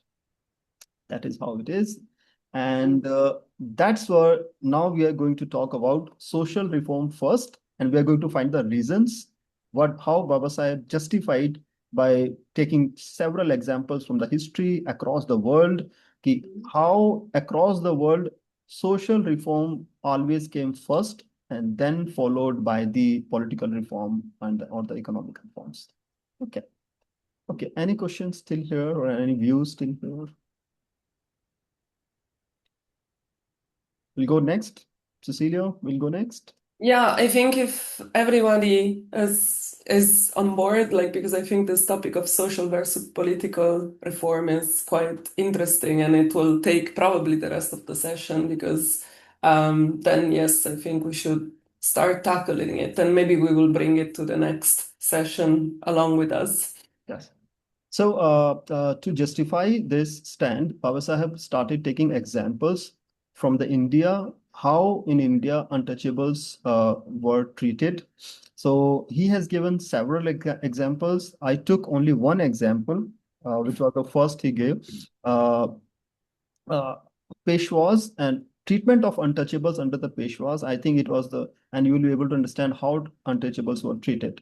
Speaker 1: That is how it is. And that's where now we are going to talk about social reform first, and we are going to find the reasons how Baba Sahib justified by taking several examples from the history across the world, how across the world social reform always came first and then followed by the political reform or the economic reforms. Okay. Okay. Any questions still here or any views still here? We'll go next. Cecilia, we'll go next.
Speaker 3: Yeah, I think if everybody is on board, like because I think this topic of social versus political reform is quite interesting, and it will take probably the rest of the session because then yes, I think we should start tackling it, and maybe we will bring it to the next session along with us.
Speaker 1: Yes. So to justify this stand, Baba Saheb started taking examples from the India, how in India untouchables were treated. So he has given several examples. I took only one example, which was the first he gave. Uh, uh, Peshwas and treatment of untouchables under the Peshwas. I think it was and you will be able to understand how untouchables were treated.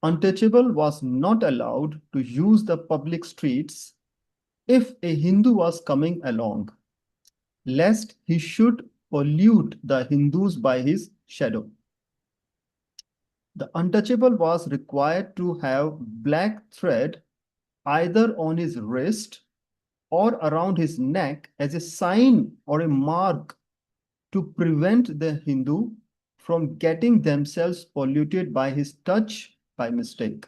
Speaker 1: Untouchable was not allowed to use the public streets if a Hindu was coming along, lest he should pollute the Hindus by his shadow. The untouchable was required to have black thread either on his wrist or around his neck as a sign or a mark to prevent the Hindu from getting themselves polluted by his touch by mistake.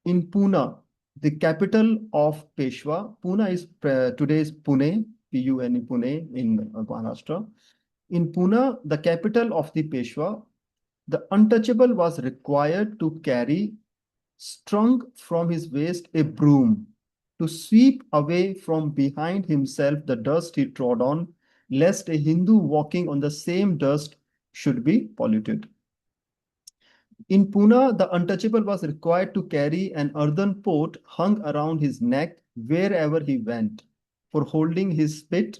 Speaker 1: In Pune, the capital of Peshwa, Pune is today's Pune, Pune, Pune in Maharashtra. In Pune, the capital of the Peshwa, the untouchable was required to carry, strung from his waist, a broom to sweep away from behind himself the dust he trod on, lest a Hindu walking on the same dust should be polluted. In Pune, the untouchable was required to carry an earthen pot hung around his neck wherever he went for holding his spit,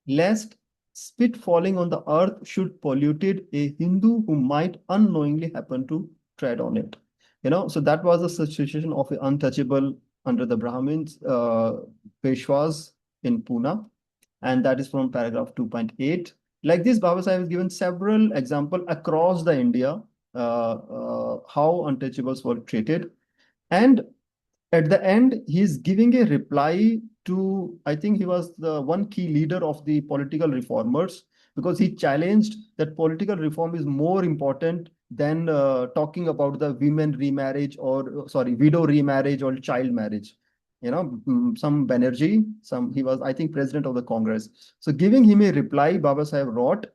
Speaker 1: lest spit falling on the earth should pollute a Hindu who might unknowingly happen to tread on it. So that was the situation of an untouchable under the Brahmins, Peshwas in Pune, and that is from paragraph 2.8. Like this, Baba Sahib has given several examples across the India how untouchables were treated. And at the end, he's giving a reply to, I think he was the one key leader of the political reformers, because he challenged that political reform is more important than talking about the women remarriage or, sorry, widow remarriage or child marriage. Some Banerjee, he was, I think, president of the Congress. So giving him a reply, Baba Sahib wrote,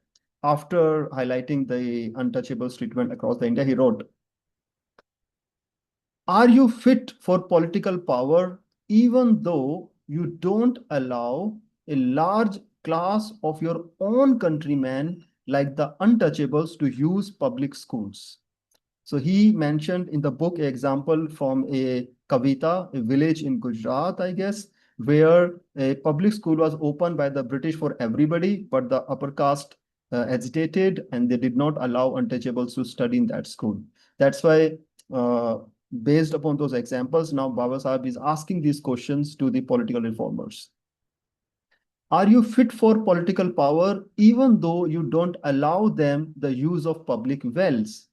Speaker 1: after highlighting the untouchables treatment across the India, he wrote, "Are you fit for political power even though you don't allow a large class of your own countrymen like the untouchables to use public schools?" So he mentioned in the book an example from a Kavita, a village in Gujarat, I guess, where a public school was opened by the British for everybody, but the upper caste agitated and they did not allow untouchables to study in that school. That's why, based upon those examples, now Baba Sahib is asking these questions to the political reformers. Are you fit for political power even though you don't allow them the use of public wells?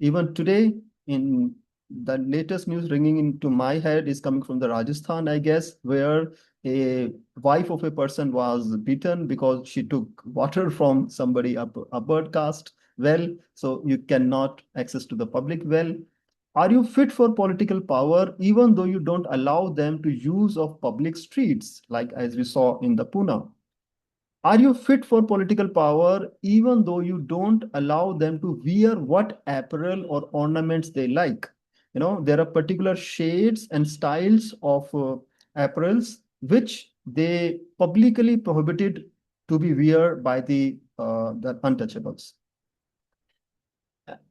Speaker 1: Even today, in the latest news ringing into my head is coming from the Rajasthan, I guess, where a wife of a person was beaten because she took water from somebody upper caste well, so you cannot access to the public well. Are you fit for political power even though you don't allow them to use of public streets, like as we saw in the Pune? Are you fit for political power even though you don't allow them to wear what apparel or ornaments they like? There are particular shades and styles of apparels which they publicly prohibited to be wear by the untouchables.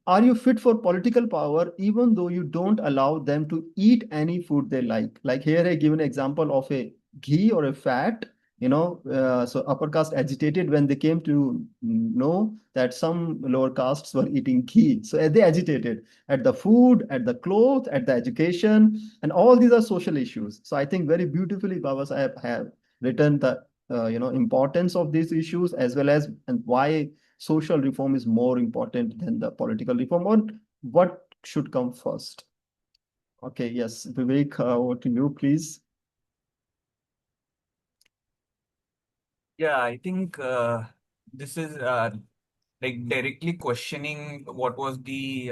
Speaker 1: Are you fit for political power even though you don't allow them to eat any food they like? Like here, I give an example of a ghee or a fat. So upper caste agitated when they came to know that some lower castes were eating ghee. So they agitated at the food, at the clothes, at the education, and all these are social issues. So I think very beautifully Baba Sahib have written the importance of these issues, as well as and why social reform is more important than the political reform, or what should come first. Okay, yes, Vivek, over to you, please.
Speaker 2: Yeah, I think this is like directly questioning what was the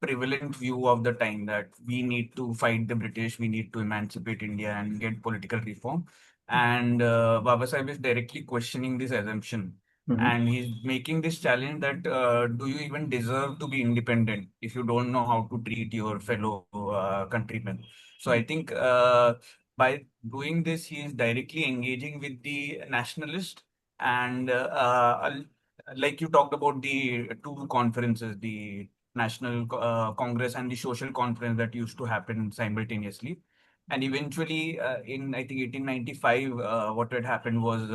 Speaker 2: prevalent view of the time, that we need to fight the British, we need to emancipate India and get political reform. And Baba Sahib is directly questioning this assumption. And he's making this challenge that do you even deserve to be independent if you don't know how to treat your fellow countrymen? So I think by doing this, he is directly engaging with the nationalist. And like you talked about the two conferences, the National Congress and the Social Conference that used to happen simultaneously. And eventually, in I think 1895, what had happened was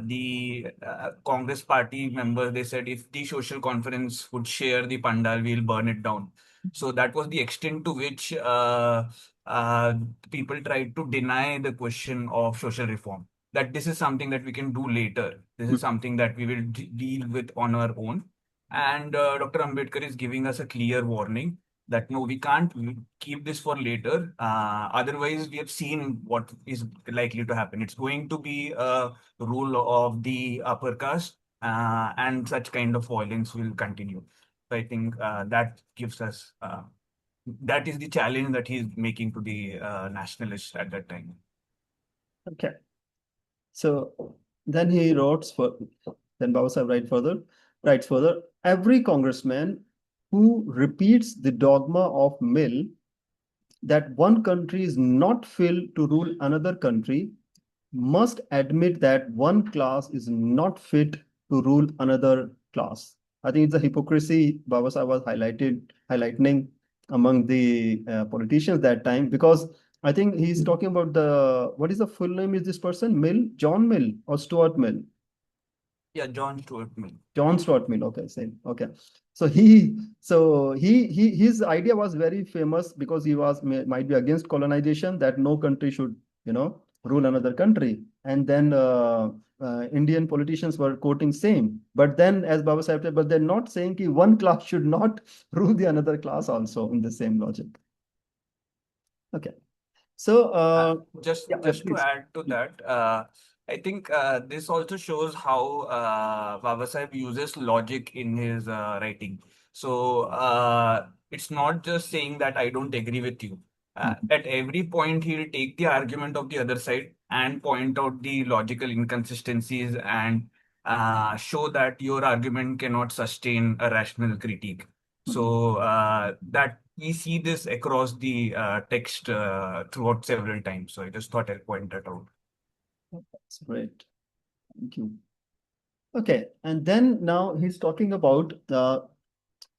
Speaker 2: the Congress party members, they said if the social conference would share the pandal, we'll burn it down. So that was the extent to which uh, people tried to deny the question of social reform. That this is something that we can do later. This is something that we will deal with on our own. And Dr. Ambedkar is giving us a clear warning that no, we can't keep this for later. Otherwise, we have seen what is likely to happen. It's going to be a rule of the upper caste, and such kind of violence will continue. So I think that gives us that is the challenge that he's making to the nationalists at that time.
Speaker 1: Okay. So then he writes then Baba Sahib writes further, every congressman who repeats the dogma of Mill that one country is not fit to rule another country must admit that one class is not fit to rule another class. I think it's a hypocrisy Baba Sahib was highlighting among the politicians that time, because I think he's talking about what is the full name is this person? Mill? John Mill or Stuart Mill?
Speaker 2: Yeah, John Stuart Mill.
Speaker 1: John Stuart Mill. Okay, same. Okay. So his idea was very famous because he was might be against colonization, that no country should, rule another country. And then Indian politicians were quoting same. But then, as Baba Sahib said, but they're not saying that one class should not rule the another class also in the same logic. Okay. So
Speaker 2: just
Speaker 1: yeah,
Speaker 2: to
Speaker 1: please.
Speaker 2: add to that, I think this also shows how Baba Sahib uses logic in his writing. So it's not just saying that I don't agree with you. At every point, he'll take the argument of the other side and point out the logical inconsistencies and show that your argument cannot sustain a rational critique. So that we see this across the text throughout several times. So I just thought I'll point that out.
Speaker 1: That's great. Thank you. Okay, and then now he's talking about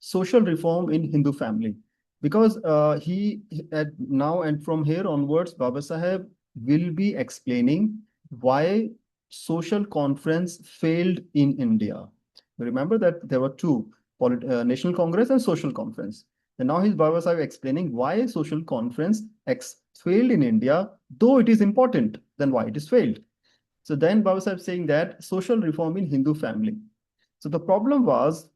Speaker 1: social reform in Hindu family, because he at now and from here onwards, Baba Saheb will be explaining why social conference failed in India. Remember that there were two, National Congress and Social Conference. And now he's Baba Saheb explaining why social conference failed in India, though it is important, then why it is failed. So then Baba Sahib saying that social reform in Hindu family. So the problem was,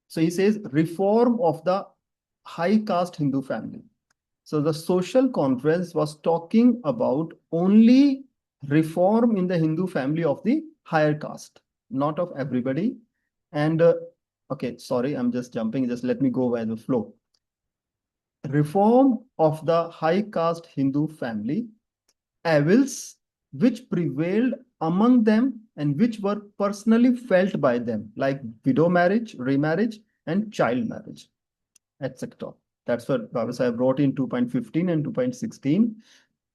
Speaker 1: so he says reform of the high caste Hindu family. So the social conference was talking about only reform in the Hindu family of the higher caste, not of everybody. And okay, sorry, I'm just jumping. Just let me go by the flow. Reform of the high caste Hindu family, evils which prevailed among them and which were personally felt by them, like widow marriage, remarriage, and child marriage, etc. That's what Baba Sahib wrote in 2.15 and 2.16.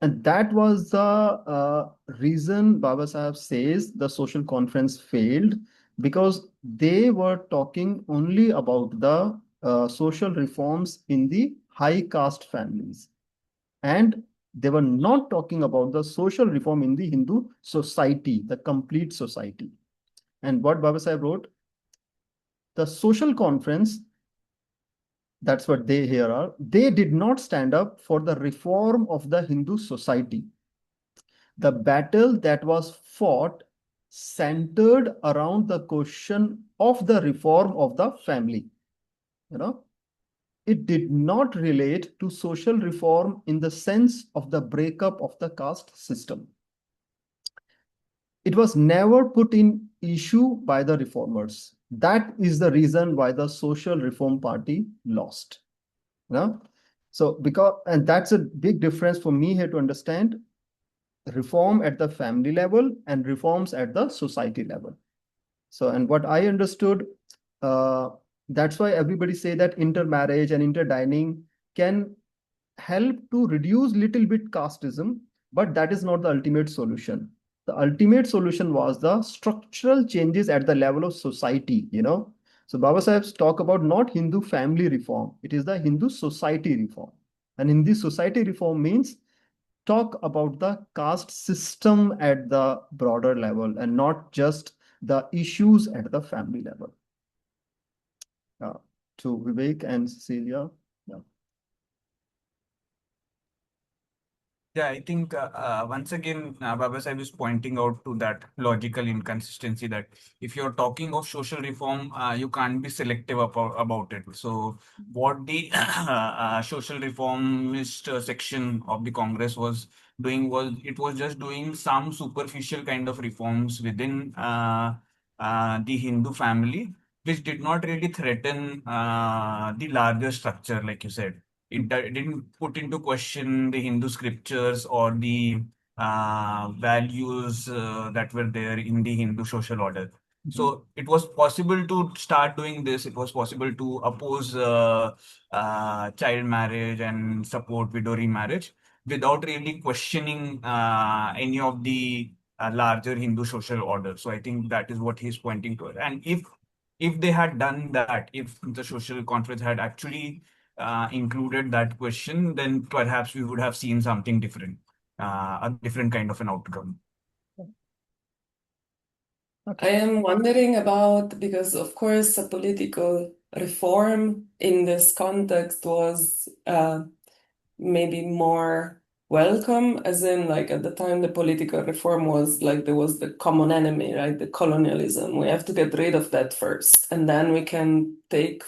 Speaker 1: And that was the reason Baba Sahib says the social conference failed, because they were talking only about the social reforms in the high caste families. And they were not talking about the social reform in the Hindu society, the complete society. And what Baba Sahib wrote, the social conference, that's what they here are, they did not stand up for the reform of the Hindu society. The battle that was fought centered around the question of the reform of the family. It did not relate to social reform in the sense of the breakup of the caste system. it was never put in issue by the reformers. That is the reason why the Social Reform Party lost. You know? So and that's a big difference for me here to understand reform at the family level and reforms at the society level. So, and what I understood, uh, that's why everybody say that intermarriage and interdining can help to reduce little bit casteism, but that is not the ultimate solution. The ultimate solution was the structural changes at the level of society, you know. So Baba Saheb's talk about not Hindu family reform, it is the Hindu society reform. And Hindu society reform means talk about the caste system at the broader level and not just the issues at the family level. Uh, to Vivek and Cecilia. Yeah.
Speaker 2: Yeah, I think once again, Baba Sahib is pointing out to that logical inconsistency that if you're talking of social reform, you can't be selective about it. So, what the social reformist section of the Congress was doing was it was just doing some superficial kind of reforms within the Hindu family, which did not really threaten the larger structure, like you said. It didn't put into question the Hindu scriptures or the values that were there in the Hindu social order. So it was possible to start doing this. It was possible to oppose child marriage and support widow remarriage without really questioning any of the larger Hindu social order. So I think that is what he's pointing to. And if they had done that, if the social conference had actually included that question, then perhaps we would have seen something different, a different kind of an outcome.
Speaker 3: I am wondering about, because of course a political reform in this context was maybe more welcome, as in like at the time the political reform was like there was the common enemy, right? The colonialism. We have to get rid of that first, and then we can take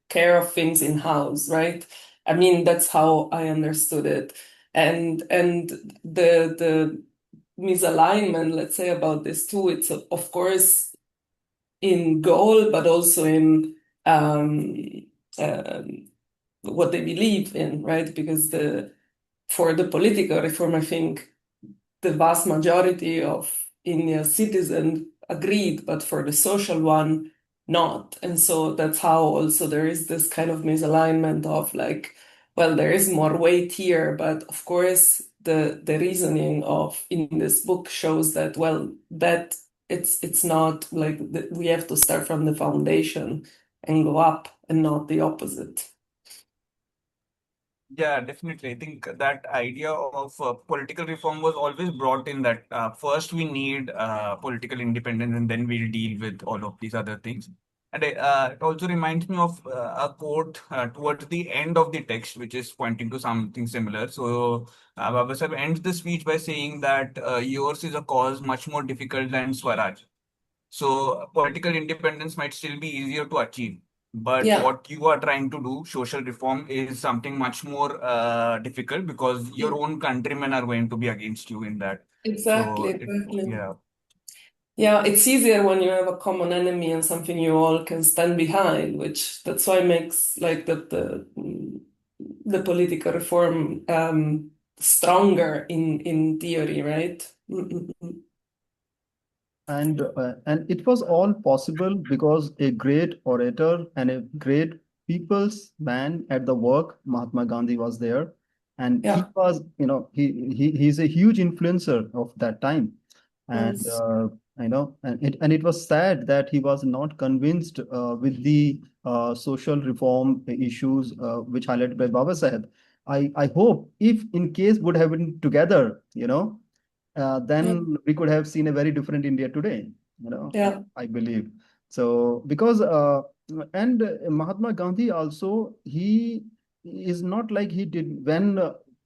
Speaker 3: care of things in house, right? I mean, that's how I understood it. And the misalignment, let's say, about this too, it's of course in goal, but also in um, what they believe in, right? Because for the political reform, I think the vast majority of India's citizens agreed, but for the social one, not. And so that's how also there is this kind of misalignment of like, well, there is more weight here, but of course the reasoning of in this book shows that, well, that it's not like we have to start from the foundation and go up and not the opposite.
Speaker 2: Yeah, definitely. I think that idea of political reform was always brought in that first we need political independence and then we'll deal with all of these other things. And it also reminds me of a quote towards the end of the text, which is pointing to something similar. So, Baba Sahib ends the speech by saying that yours is a cause much more difficult than Swaraj. So political independence might still be easier to achieve, but
Speaker 3: Yeah,
Speaker 2: what you are trying to do, social reform, is something much more difficult because your own countrymen are going to be against you in that.
Speaker 3: exactly,
Speaker 2: So
Speaker 3: exactly.
Speaker 2: yeah,
Speaker 3: Yeah, it's easier when you have a common enemy and something you all can stand behind, which that's why makes like the political reform stronger in theory, right? Mm-mm-mm.
Speaker 1: And it was all possible because a great orator and a great people's man at the work, Mahatma Gandhi, was there, and he
Speaker 3: Yeah,
Speaker 1: was, you know, he's a huge influencer of that time, and
Speaker 3: yes.
Speaker 1: and it was sad that he was not convinced with the social reform issues which highlighted by Baba Saheb. I hope if in case would have been together, you know,
Speaker 3: Yeah,
Speaker 1: then we could have seen a very different India today, you know,
Speaker 3: yeah,
Speaker 1: I believe. So, because, and Mahatma Gandhi also, he is not like he did when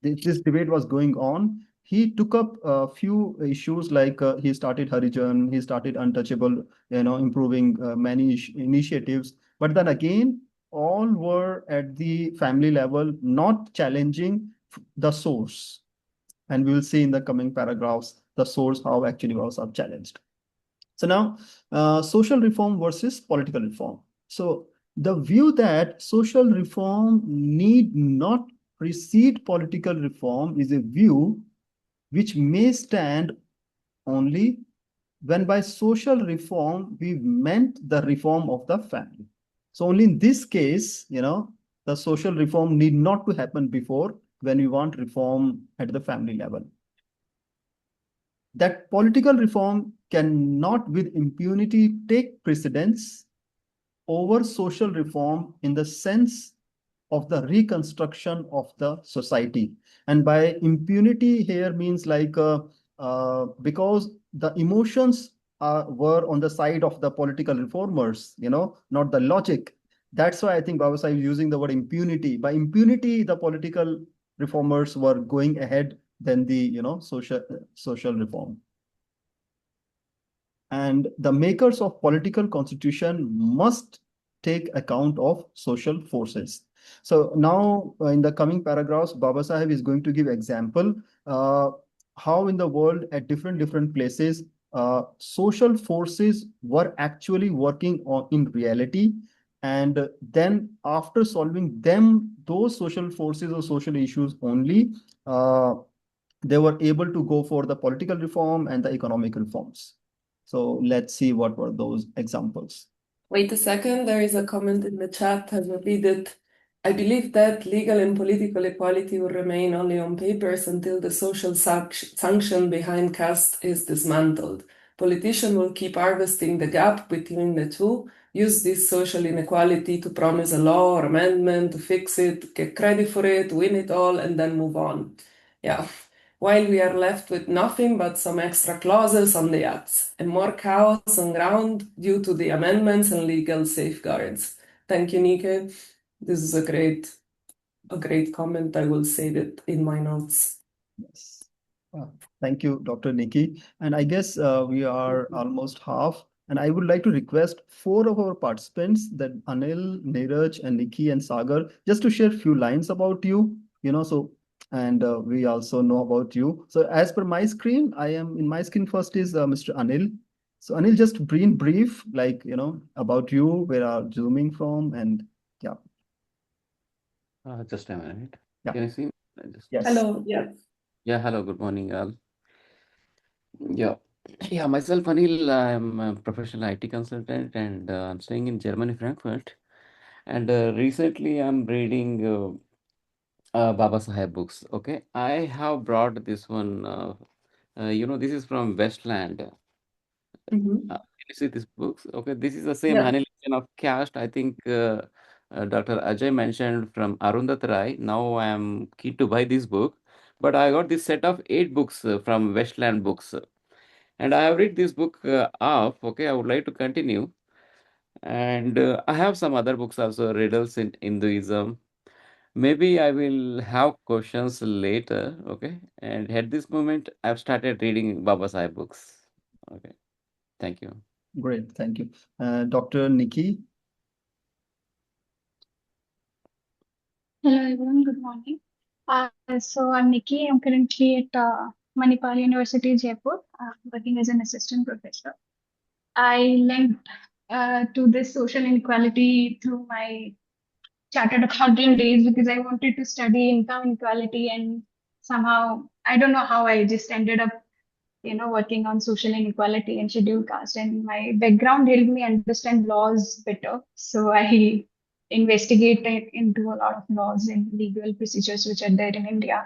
Speaker 1: this debate was going on. He took up a few issues like he started Harijan, he started Untouchable, you know, improving many initiatives. But then again, all were at the family level, not challenging the source, and we will see in the coming paragraphs the source how actually was challenged. So now, social reform versus political reform. So the view that social reform need not precede political reform is a view which may stand only when by social reform we meant the reform of the family. So only in this case, the social reform need not to happen before when we want reform at the family level. That political reform cannot with impunity take precedence over social reform in the sense of the reconstruction of the society. And by impunity here means because the emotions were on the side of the political reformers, not the logic. That's why I think Baba Sahib is using the word impunity. By impunity, the political reformers were going ahead than the social reform. And the makers of political constitution must take account of social forces. So now in the coming paragraphs, Baba Sahib is going to give example how in the world at different places social forces were actually working on in reality. And then after solving them, those social forces or social issues only, they were able to go for the political reform and the economic reforms. So let's see what were those examples.
Speaker 3: Wait a second, there is a comment in the chat. I will read it. I believe that legal and political equality will remain only on papers until the social sanction behind caste is dismantled. Politicians will keep harvesting the gap between the two, use this social inequality to promise a law or amendment to fix it, get credit for it, win it all, and then move on. Yeah. While we are left with nothing but some extra clauses on the acts and more chaos on ground due to the amendments and legal safeguards. Thank you, Nike. This is a great comment. I will save it in my notes.
Speaker 1: Yes. Thank you, Dr. Nikki. And I guess we are almost half. And I would like to request 4 of our participants, that Anil, Neeraj, and Nikki and Sagar, just to share a few lines about you, and we also know about you. So as per my screen, in my screen first is Mr. Anil. So Anil, just brief, about you, where are zooming from, and yeah.
Speaker 5: Just a minute.
Speaker 1: Yeah.
Speaker 5: Can you see me?
Speaker 1: Yes.
Speaker 3: Hello. Yeah.
Speaker 5: Yeah, hello, good morning, all. Yeah, myself, Anil, I'm a professional IT consultant and I'm staying in Germany, Frankfurt. And recently I'm reading Baba Sahib books. Okay, I have brought this one, this is from Westland.
Speaker 3: Mhm.
Speaker 5: Can you see these books? Okay, this is the same
Speaker 3: Yeah.
Speaker 5: Annihilation of Caste. I think Dr. Ajay mentioned from Arundhati Rai. Now I am keen to buy this book, but I got this set of 8 books from Westland Books, and I have read this book off. Okay, I would like to continue, and I have some other books also, riddles in Hinduism. Maybe I will have questions later. Okay, and at this moment, I've started reading Baba Sahib books. Okay, thank you.
Speaker 1: Great, thank you. Dr. Nikki.
Speaker 6: Hello everyone, good morning. So I'm Nikki. I'm currently at Manipal University, Jaipur, working as an assistant professor. I linked to this social inequality through my chartered accountant days because I wanted to study income inequality, and somehow I don't know how I just ended up working on social inequality and scheduled caste. And my background helped me understand laws better. So I investigated into a lot of laws and legal procedures which are there in India.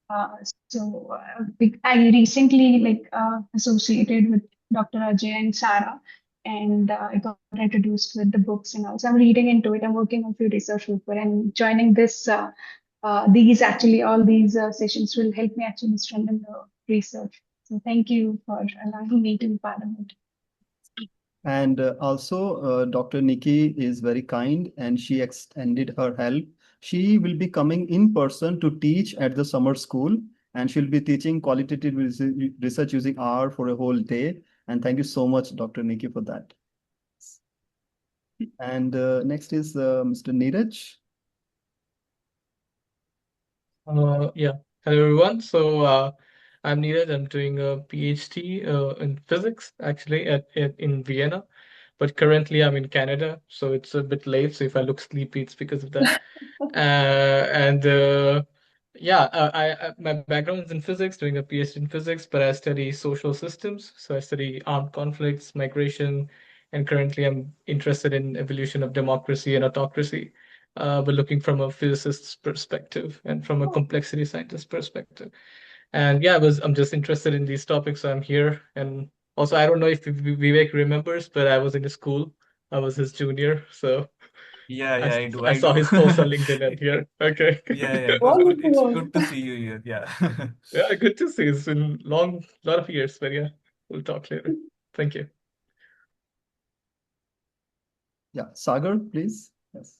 Speaker 6: Uh, I recently associated with Dr. Ajay and SARA, and I got introduced with the books and also I'm reading into it. I'm working on few research paper and joining this. All these sessions will help me actually strengthen the research. So thank you for allowing me to be part of it.
Speaker 1: And also, Dr. Nikki is very kind and she extended her help. She will be coming in person to teach at the summer school, and she'll be teaching qualitative research using R for a whole day. And thank you so much, Dr. Nikki, for that. And next is Mr. Neeraj.
Speaker 4: Yeah. Hello everyone. So I'm Neeraj. I'm doing a PhD in physics, actually, in Vienna. But currently, I'm in Canada, so it's a bit late. So if I look sleepy, it's because of that. And yeah, my background is in physics, doing a PhD in physics, but I study social systems. So I study armed conflicts, migration, and currently I'm interested in evolution of democracy and autocracy, but looking from a physicist's perspective and from a complexity scientist perspective. And yeah, I'm just interested in these topics, so I'm here. And also, I don't know if Vivek remembers, but I was in his school. I was his junior, so
Speaker 2: Yeah, yeah, I do.
Speaker 4: I
Speaker 2: I
Speaker 4: saw
Speaker 2: do.
Speaker 4: his post on LinkedIn and here. Okay.
Speaker 2: Yeah, yeah, it was good. It's
Speaker 3: Wonderful.
Speaker 2: good to see you here. Yeah.
Speaker 4: Yeah, good to see you. It's been lot of years, but yeah, we'll talk later. Thank you.
Speaker 1: Yeah, Sagar, please. Yes.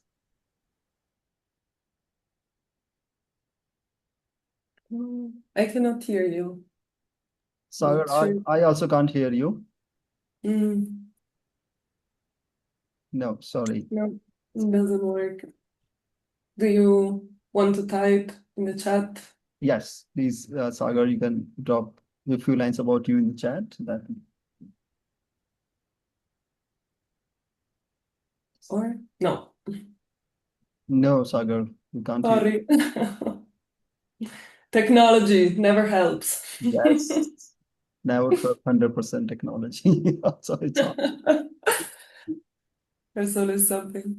Speaker 3: I cannot hear you.
Speaker 1: Sagar,
Speaker 3: Not sure.
Speaker 1: I also can't hear you.
Speaker 3: Mm,
Speaker 1: No, sorry.
Speaker 3: no, it doesn't work. Do you want to type in the chat?
Speaker 1: Yes, please, Sagar, you can drop a few lines about you in the chat. That
Speaker 3: Or no?
Speaker 1: no, Sagar, you can't hear.
Speaker 3: Sorry. Technology never helps.
Speaker 1: Yes, never trust 100% technology. So it's all.
Speaker 3: There's always something.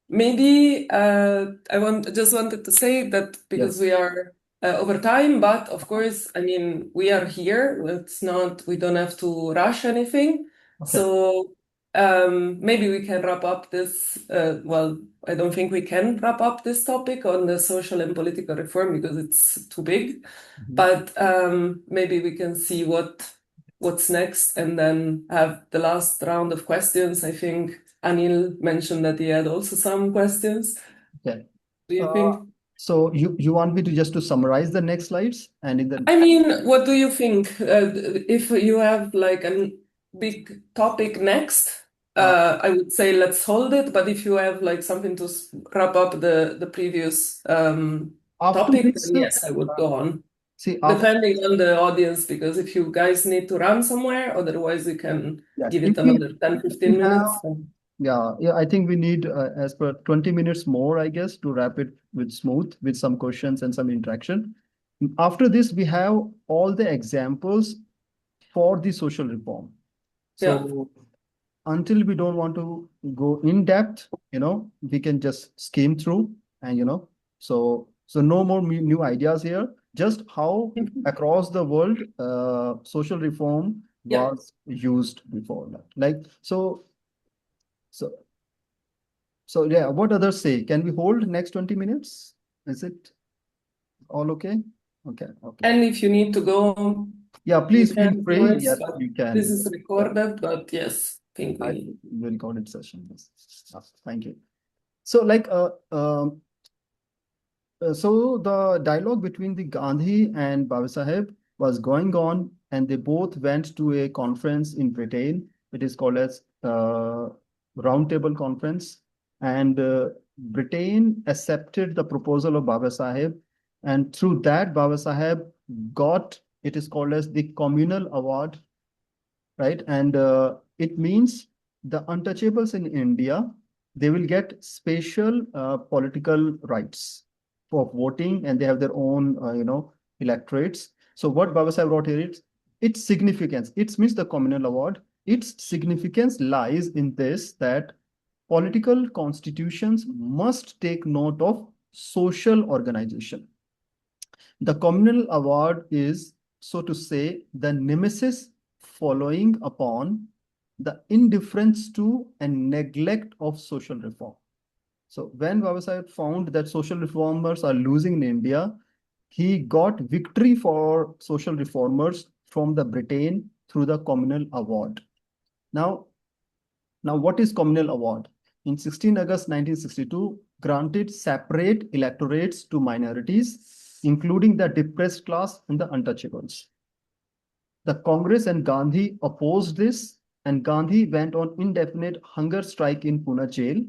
Speaker 3: Maybe just wanted to say that because
Speaker 1: Yes.
Speaker 3: we are over time, but of course, I mean, we are here. We don't have to rush anything.
Speaker 1: Okay.
Speaker 3: So maybe we can wrap up this. Well, I don't think we can wrap up this topic on the social and political reform because it's too big.
Speaker 1: Mhm.
Speaker 3: But maybe we can see what's next and then have the last round of questions. I think Anil mentioned that he had also some questions.
Speaker 1: Okay.
Speaker 3: Do you think?
Speaker 1: So you want me to just to summarize the next slides and in the
Speaker 3: I mean, what do you think? If you have like a big topic next, I would say let's hold it. But if you have like something to wrap up the previous
Speaker 1: after
Speaker 3: topic,
Speaker 1: this,
Speaker 3: then yes, I would go on.
Speaker 1: see, after,
Speaker 3: Depending on the audience, because if you guys need to run somewhere, otherwise we can
Speaker 1: yes,
Speaker 3: give
Speaker 1: if
Speaker 3: it
Speaker 1: we,
Speaker 3: another 10, 15
Speaker 1: we have,
Speaker 3: minutes.
Speaker 1: yeah, I think we need as per 20 minutes more, I guess, to wrap it with smooth, with some questions and some interaction. After this, we have all the examples for the social reform. So until we don't want to go in depth, we can just skim through and so no more new ideas here, just how across the world social reform
Speaker 3: Yeah.
Speaker 1: was used before that. Like so yeah, what others say? Can we hold next 20 minutes? Is it all okay? Okay.
Speaker 3: And if you need to go,
Speaker 1: Yeah,
Speaker 3: you
Speaker 1: please feel
Speaker 3: can do
Speaker 1: free.
Speaker 3: it,
Speaker 1: Yes,
Speaker 3: but
Speaker 1: you can.
Speaker 3: this is recorded, but yes, I think
Speaker 1: I
Speaker 3: we.
Speaker 1: will record it session. Yes. Thank you. So so the dialogue between the Gandhi and Baba Saheb was going on, and they both went to a conference in Britain. It is called as Roundtable Conference, and Britain accepted the proposal of Baba Saheb, and through that Baba Saheb got, it is called as the Communal Award, right? And it means the untouchables in India, they will get special political rights for voting, and they have their own, electorates. So what Baba Sahib wrote here is, its significance, it means the communal award, its significance lies in this, that political constitutions must take note of social organization. The communal award is, so to say, the nemesis following upon the indifference to and neglect of social reform. So when Baba Sahib found that social reformers are losing in India, he got victory for social reformers from the Britain through the communal award. Now what is communal award? In 16 August 1962, granted separate electorates to minorities, including the depressed class and the untouchables. The Congress and Gandhi opposed this, and Gandhi went on indefinite hunger strike in Pune jail.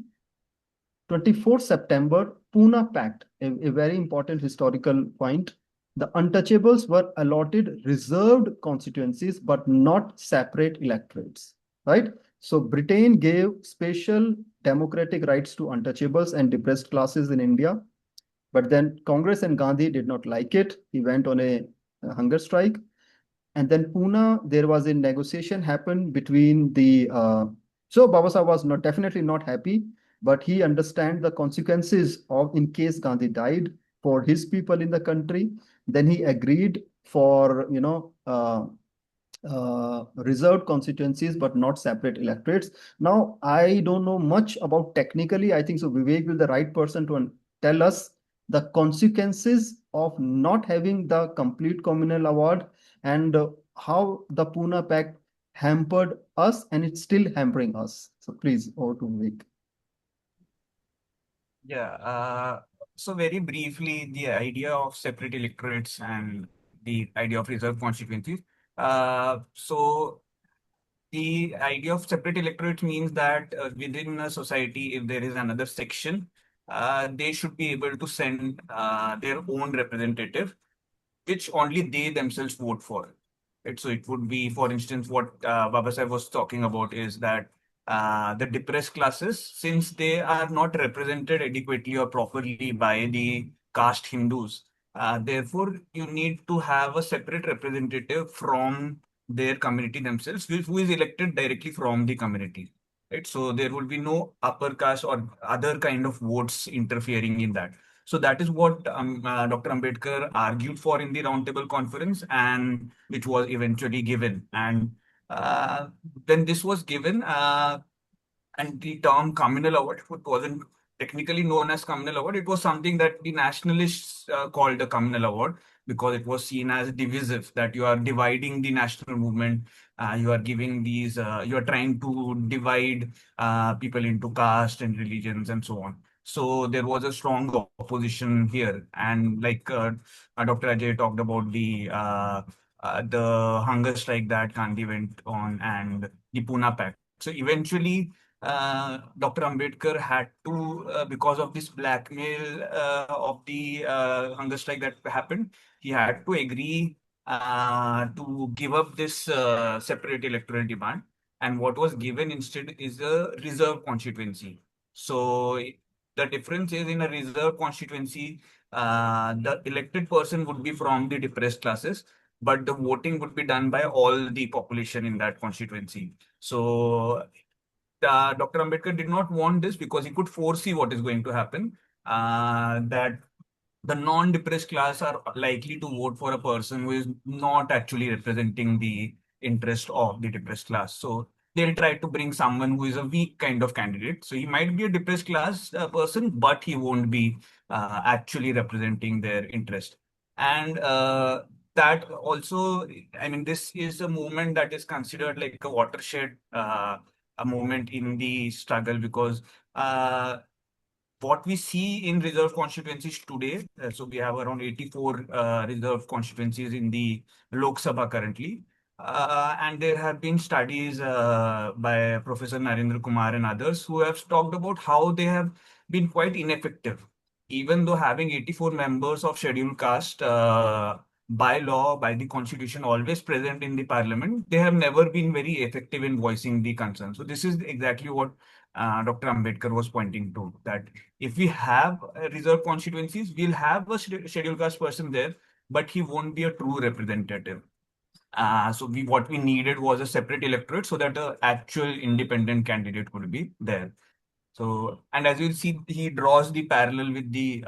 Speaker 1: 24th September, Pune Pact, a very important historical point. the untouchables were allotted reserved constituencies, but not separate electorates, right? So Britain gave special democratic rights to untouchables and depressed classes in India. But then Congress and Gandhi did not like it. He went on a hunger strike. And then Pune, there was a negotiation happened between the. So Babasaheb was not definitely not happy, but he understand the consequences of in case Gandhi died for his people in the country. Then he agreed for reserved constituencies but not separate electorates. Now, I don't know much about technically. I think so. Vivek will the right person to tell us the consequences of not having the complete communal award and how the Pune Pact hampered us and it's still hampering us. So please, over to Vivek.
Speaker 2: Yeah, so very briefly, the idea of separate electorates and the idea of reserved constituencies. So the idea of separate electorates means that within a society, if there is another section, they should be able to send their own representative, which only they themselves vote for. Right? So it would be, for instance, what Babasaheb was talking about is that the depressed classes, since they are not represented adequately or properly by the caste Hindus, therefore you need to have a separate representative from their community themselves, who is elected directly from the community. Right? So there will be no upper caste or other kind of votes interfering in that. So that is what Dr. Ambedkar argued for in the roundtable conference, and which was eventually given. And uh, when this was given, and the term communal award, it wasn't technically known as communal award. It was something that the nationalists called a communal award because it was seen as divisive, that you are dividing the national movement. You are giving these, you are trying to divide people into caste and religions and so on. So there was a strong opposition here. And like Dr. Ajay talked about the hunger strike that Gandhi went on and the Pune Pact. So eventually, Dr. Ambedkar had to, because of this blackmail of the hunger strike that happened, he had to agree to give up this separate electoral demand. And what was given instead is a reserve constituency. So the difference is in a reserve constituency, the elected person would be from the depressed classes, but the voting would be done by all the population in that constituency. So Dr. Ambedkar did not want this because he could foresee what is going to happen. That the non-depressed class are likely to vote for a person who is not actually representing the interest of the depressed class. So they'll try to bring someone who is a weak kind of candidate. So he might be a depressed class person, but he won't be actually representing their interest. And that also, I mean, this is a movement that is considered like a watershed, a movement in the struggle because what we see in reserve constituencies today, so we have around 84 reserve constituencies in the Lok Sabha currently. And there have been studies by Professor Narendra Kumar and others who have talked about how they have been quite ineffective. Even though having 84 members of scheduled caste by law, by the constitution, always present in the parliament, they have never been very effective in voicing the concern. So this is exactly what Dr. Ambedkar was pointing to, that if we have reserve constituencies, we'll have a scheduled caste person there, but he won't be a true representative. So what we needed was a separate electorate so that an actual independent candidate could be there. So, and as you'll see, he draws the parallel with the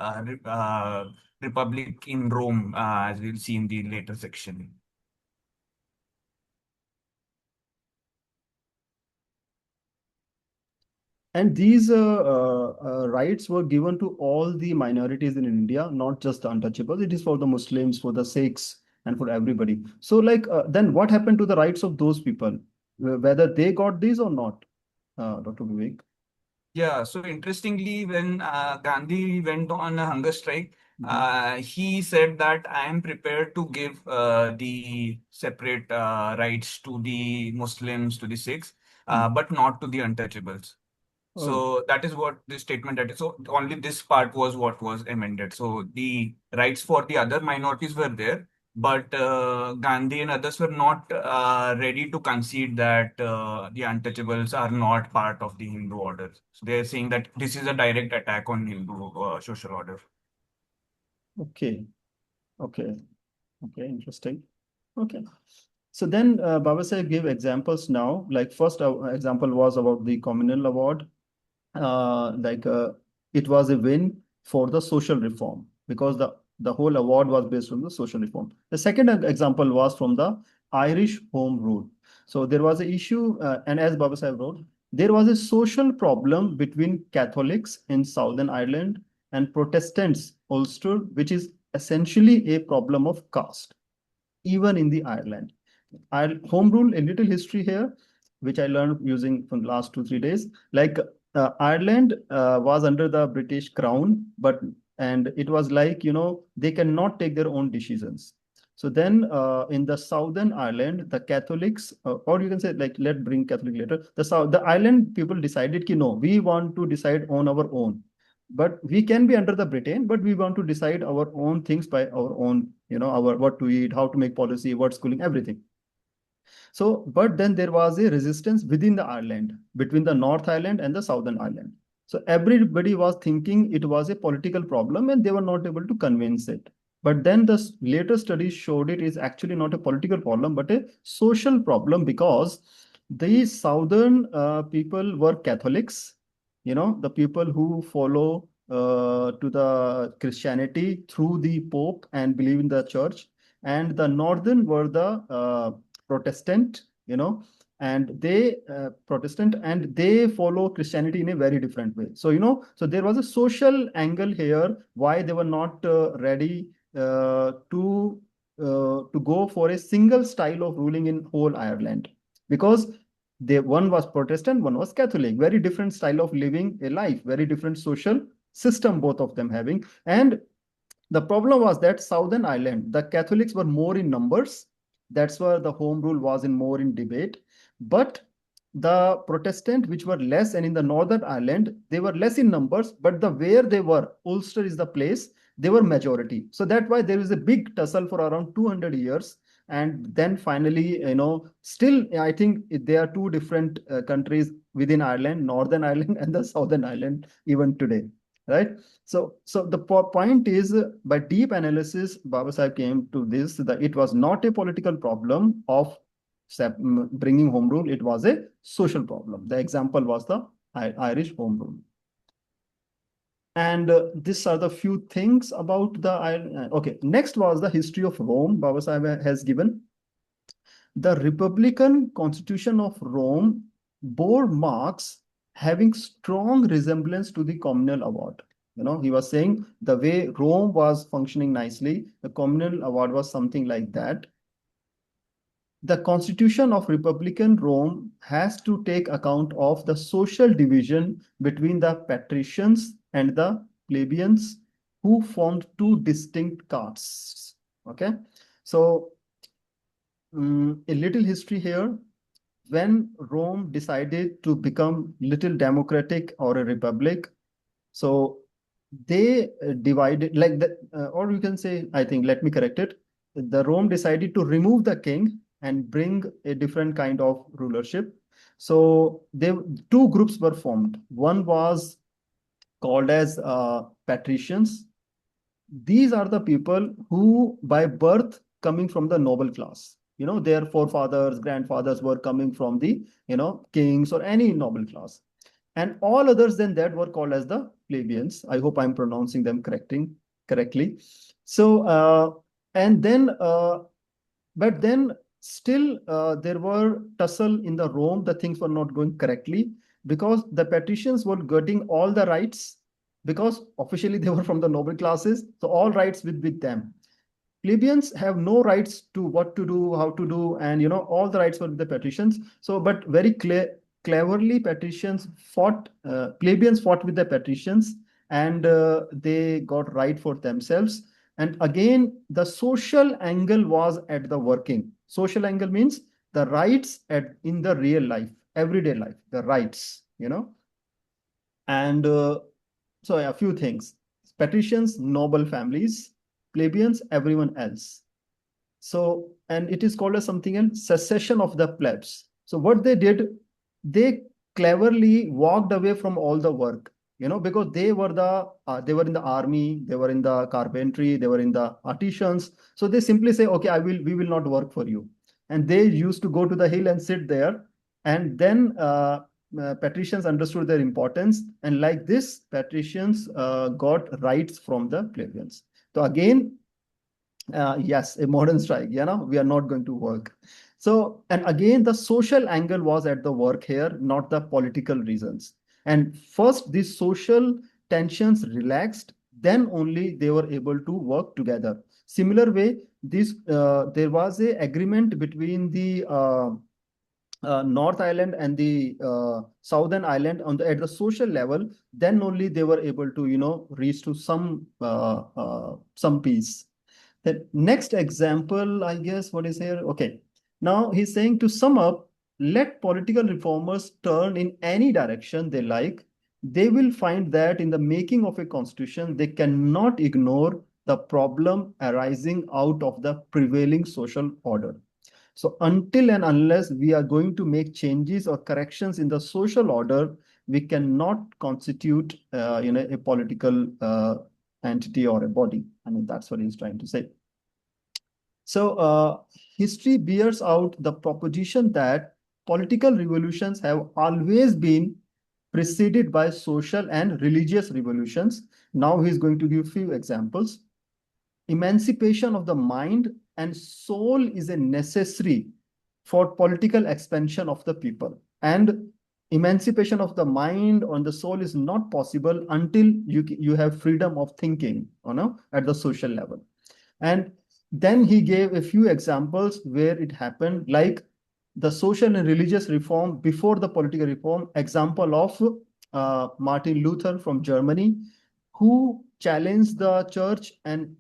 Speaker 2: Republic in Rome, as we'll see in the later section.
Speaker 1: And these rights were given to all the minorities in India, not just the untouchables. It is for the Muslims, for the Sikhs, and for everybody. So, like, then what happened to the rights of those people, whether they got these or not, Dr. Vivek?
Speaker 2: Yeah, so interestingly, when Gandhi went on a hunger strike, he said that I am prepared to give the separate rights to the Muslims, to the Sikhs, but not to the untouchables. So that is what this statement that is. So only this part was what was amended. So the rights for the other minorities were there, but Gandhi and others were not ready to concede that the untouchables are not part of the Hindu order. So they're saying that this is a direct attack on Hindu social order.
Speaker 1: Okay. Okay. Okay. Interesting. Okay. So then Baba Sahib gave examples now. Like first example was about the communal award. Like it was a win for the social reform because the whole award was based on the social reform. The second example was from the Irish Home Rule. So there was an issue, and as Baba Sahib wrote, there was a social problem between Catholics in Southern Ireland and Protestants Ulster, which is essentially a problem of caste, even in the Ireland. Home rule, a little history here, which I learned using from the last 2 3 days. Like Ireland was under the British Crown, and it was like they cannot take their own decisions. So then in the Southern Ireland, the Catholics, or you can say like let's bring Catholic later. The island people decided, no, we want to decide on our own. But we can be under the Britain, but we want to decide our own things by our own, our what to eat, how to make policy, what schooling, everything. So, but then there was a resistance within the Ireland, between the North Ireland and the Southern Ireland. So everybody was thinking it was a political problem and they were not able to convince it. But then the later studies showed it is actually not a political problem, but a social problem because the Southern people were Catholics, the people who follow to the Christianity through the Pope and believe in the church. And the Northern were the Protestant, and they Protestant and they follow Christianity in a very different way. So, so there was a social angle here why they were not ready to go for a single style of ruling in whole Ireland because one was Protestant, one was Catholic, very different style of living a life, very different social system, both of them having. And the problem was that Southern Ireland, the Catholics were more in numbers. That's why the home rule was more in debate. But the Protestant, which were less, and in the Northern Ireland, they were less in numbers, but where they were, Ulster is the place, they were majority. So that's why there is a big tussle for around 200 years. And then finally, still, I think there are two different countries within Ireland, Northern Ireland and the Southern Ireland, even today, right? So the point is, by deep analysis, Baba Sahib came to this, that it was not a political problem of bringing home rule, it was a social problem. The example was the Irish home rule. And these are the few things about the okay. Next was the history of Rome. Baba Sahib has given. The Republican Constitution of Rome bore marks having strong resemblance to the communal award. He was saying the way Rome was functioning nicely, the communal award was something like that. The Constitution of Republican Rome has to take account of the social division between the patricians and the plebeians, who formed two distinct castes. Okay, so a little history here. When Rome decided to become little democratic or a republic, so they divided like that, or you can say, I think, let me correct it. The Rome decided to remove the king and bring a different kind of rulership. So two groups were formed. One was called as patricians. These are the people who by birth coming from the noble class. Their forefathers, grandfathers were coming from the, kings or any noble class. And all others than that were called as the plebeians. I hope I'm pronouncing them correctly. So, and then, but then still there were tussle in the Rome. The things were not going correctly because the patricians were getting all the rights because officially they were from the noble classes. So all rights with them. Plebeians have no rights to what to do, how to do, and all the rights were with the patricians. So, but very cleverly, plebeians fought with the patricians, and they got right for themselves. And again, the social angle was at the working. Social angle means the rights in the real life, everyday life, the rights, And so a few things. Patricians, noble families, plebeians, everyone else. So, and it is called as something else, secession of the plebs. So what they did, they cleverly walked away from all the work, because they were in the army, they were in the carpentry, they were in the artisans. So they simply say, okay, we will not work for you. And they used to go to the hill and sit there. And then patricians understood their importance. And like this, patricians got rights from the plebeians. So again, yes, a modern strike, we are not going to work. So, and again, the social angle was at the work here, not the political reasons. And first, these social tensions relaxed, then only they were able to work together. Similar way, there was a agreement between the North Island and the Southern Island at the social level. Then only they were able to, reach to some peace. The next example, I guess, what is here? Okay. Now he's saying, to sum up, let political reformers turn in any direction they like. They will find that in the making of a constitution, they cannot ignore the problem arising out of the prevailing social order. So until and unless we are going to make changes or corrections in the social order, we cannot constitute, a political entity or a body. I mean, that's what he's trying to say. So history bears out the proposition that political revolutions have always been preceded by social and religious revolutions. Now he's going to give few examples. Emancipation of the mind and soul is a necessary for political expansion of the people. And emancipation of the mind and the soul is not possible until you have freedom of thinking, at the social level. And then he gave a few examples where it happened, like the social and religious reform before the political reform. Example of Martin Luther from Germany, who challenged the church and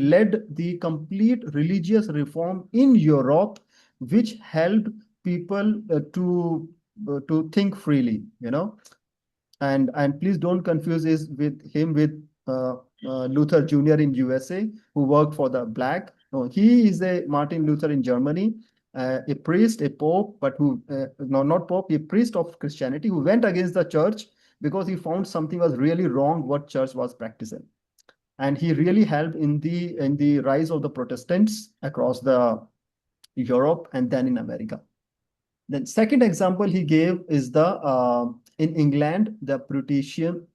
Speaker 1: led the complete religious reform in Europe, which helped people to think freely, and please don't confuse him with Luther Jr. in USA, who worked for the black. No, he is a Martin Luther in Germany, a priest, a pope, but not pope, a priest of Christianity, who went against the church because he found something was really wrong what church was practicing. And he really helped in the rise of the Protestants across the Europe and then in America. Then second example he gave is in England, the Puritanism.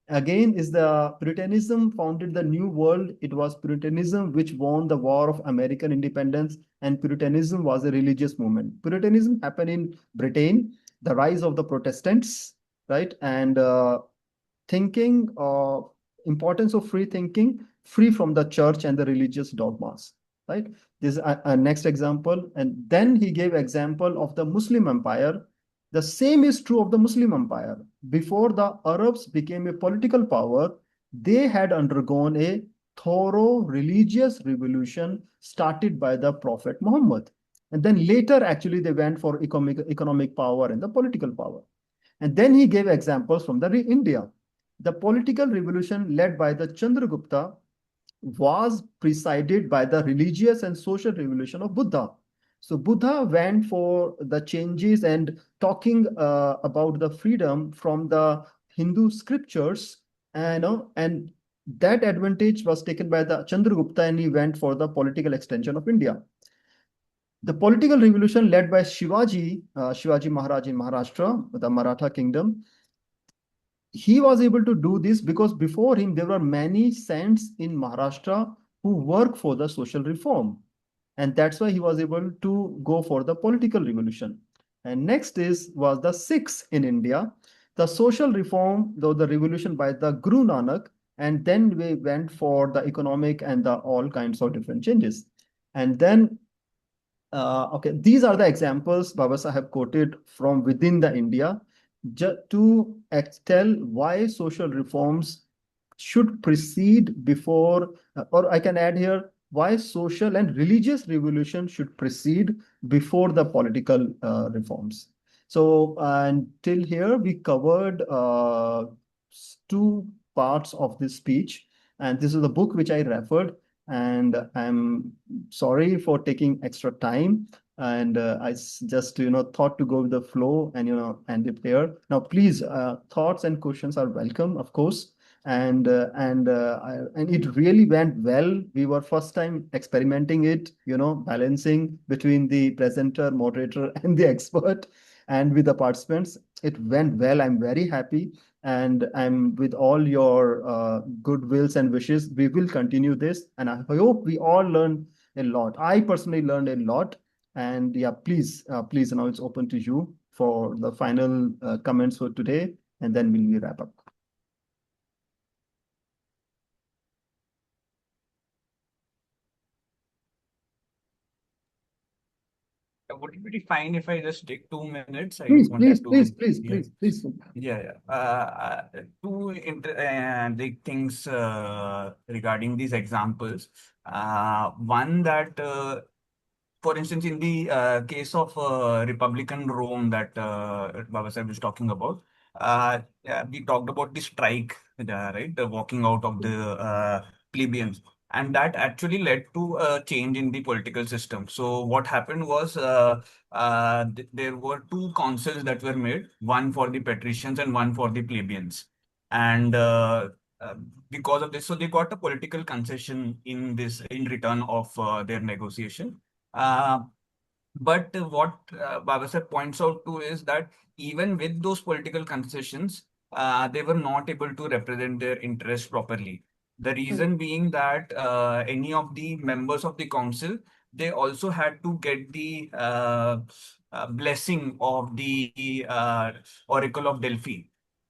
Speaker 1: Again, is the Puritanism founded the New World. It was Puritanism which won the War of American Independence, and Puritanism was a religious movement. Puritanism happened in Britain, the rise of the Protestants, right? And thinking, importance of free thinking, free from the church and the religious dogmas, right? This is a next example. And then he gave example of the Muslim Empire. The same is true of the Muslim Empire. Before the Arabs became a political power, they had undergone a thorough religious revolution started by the Prophet Muhammad. And then later, actually, they went for economic power and the political power. And then he gave examples from India. The political revolution led by the Chandragupta was preceded by the religious and social revolution of Buddha. So Buddha went for the changes and talking about the freedom from the Hindu scriptures, and that advantage was taken by the Chandragupta, and he went for the political extension of India. The political revolution led by Shivaji Maharaj in Maharashtra, the Maratha kingdom, he was able to do this because before him, there were many saints in Maharashtra who worked for the social reform. And that's why he was able to go for the political revolution. And next was the Sikhs in India, the social reform, though the revolution by the Guru Nanak, and then we went for the economic and the all kinds of different changes. And then, okay, these are the examples Baba Saheb quoted from within the India, to tell why social reforms should precede before, or I can add here, why social and religious revolution should precede before the political reforms. So until here, we covered two parts of this speech, and this is the book which I referred. And I'm sorry for taking extra time. And just thought to go with the flow and end it here. Now, please, thoughts and questions are welcome, of course. And it really went well. We were first time experimenting it, balancing between the presenter, moderator, and the expert, and with the participants. It went well. I'm very happy, and I'm with all your good wills and wishes. We will continue this, and I hope we all learn a lot. I personally learned a lot, and yeah, please, now it's open to you for the final comments for today, and then we'll wrap up.
Speaker 2: Would it be fine if I just take 2 minutes? I
Speaker 1: Please,
Speaker 2: just
Speaker 1: please,
Speaker 2: wanted to.
Speaker 1: please, please,
Speaker 2: Yeah.
Speaker 1: please.
Speaker 2: Yeah. Two the things regarding these examples. One that, for instance, in the case of Republican Rome that Baba Sahib was talking about, yeah, we talked about the strike, right? The walking out of the plebeians. And that actually led to a change in the political system. So what happened was there were two councils that were made, one for the patricians and one for the plebeians. And uh, because of this, so they got a political concession in this in return of their negotiation. Uh, but what Babasar points out too is that even with those political concessions, they were not able to represent their interests properly. The reason being that any of the members of the council, they also had to get the blessing of the Oracle of Delphi.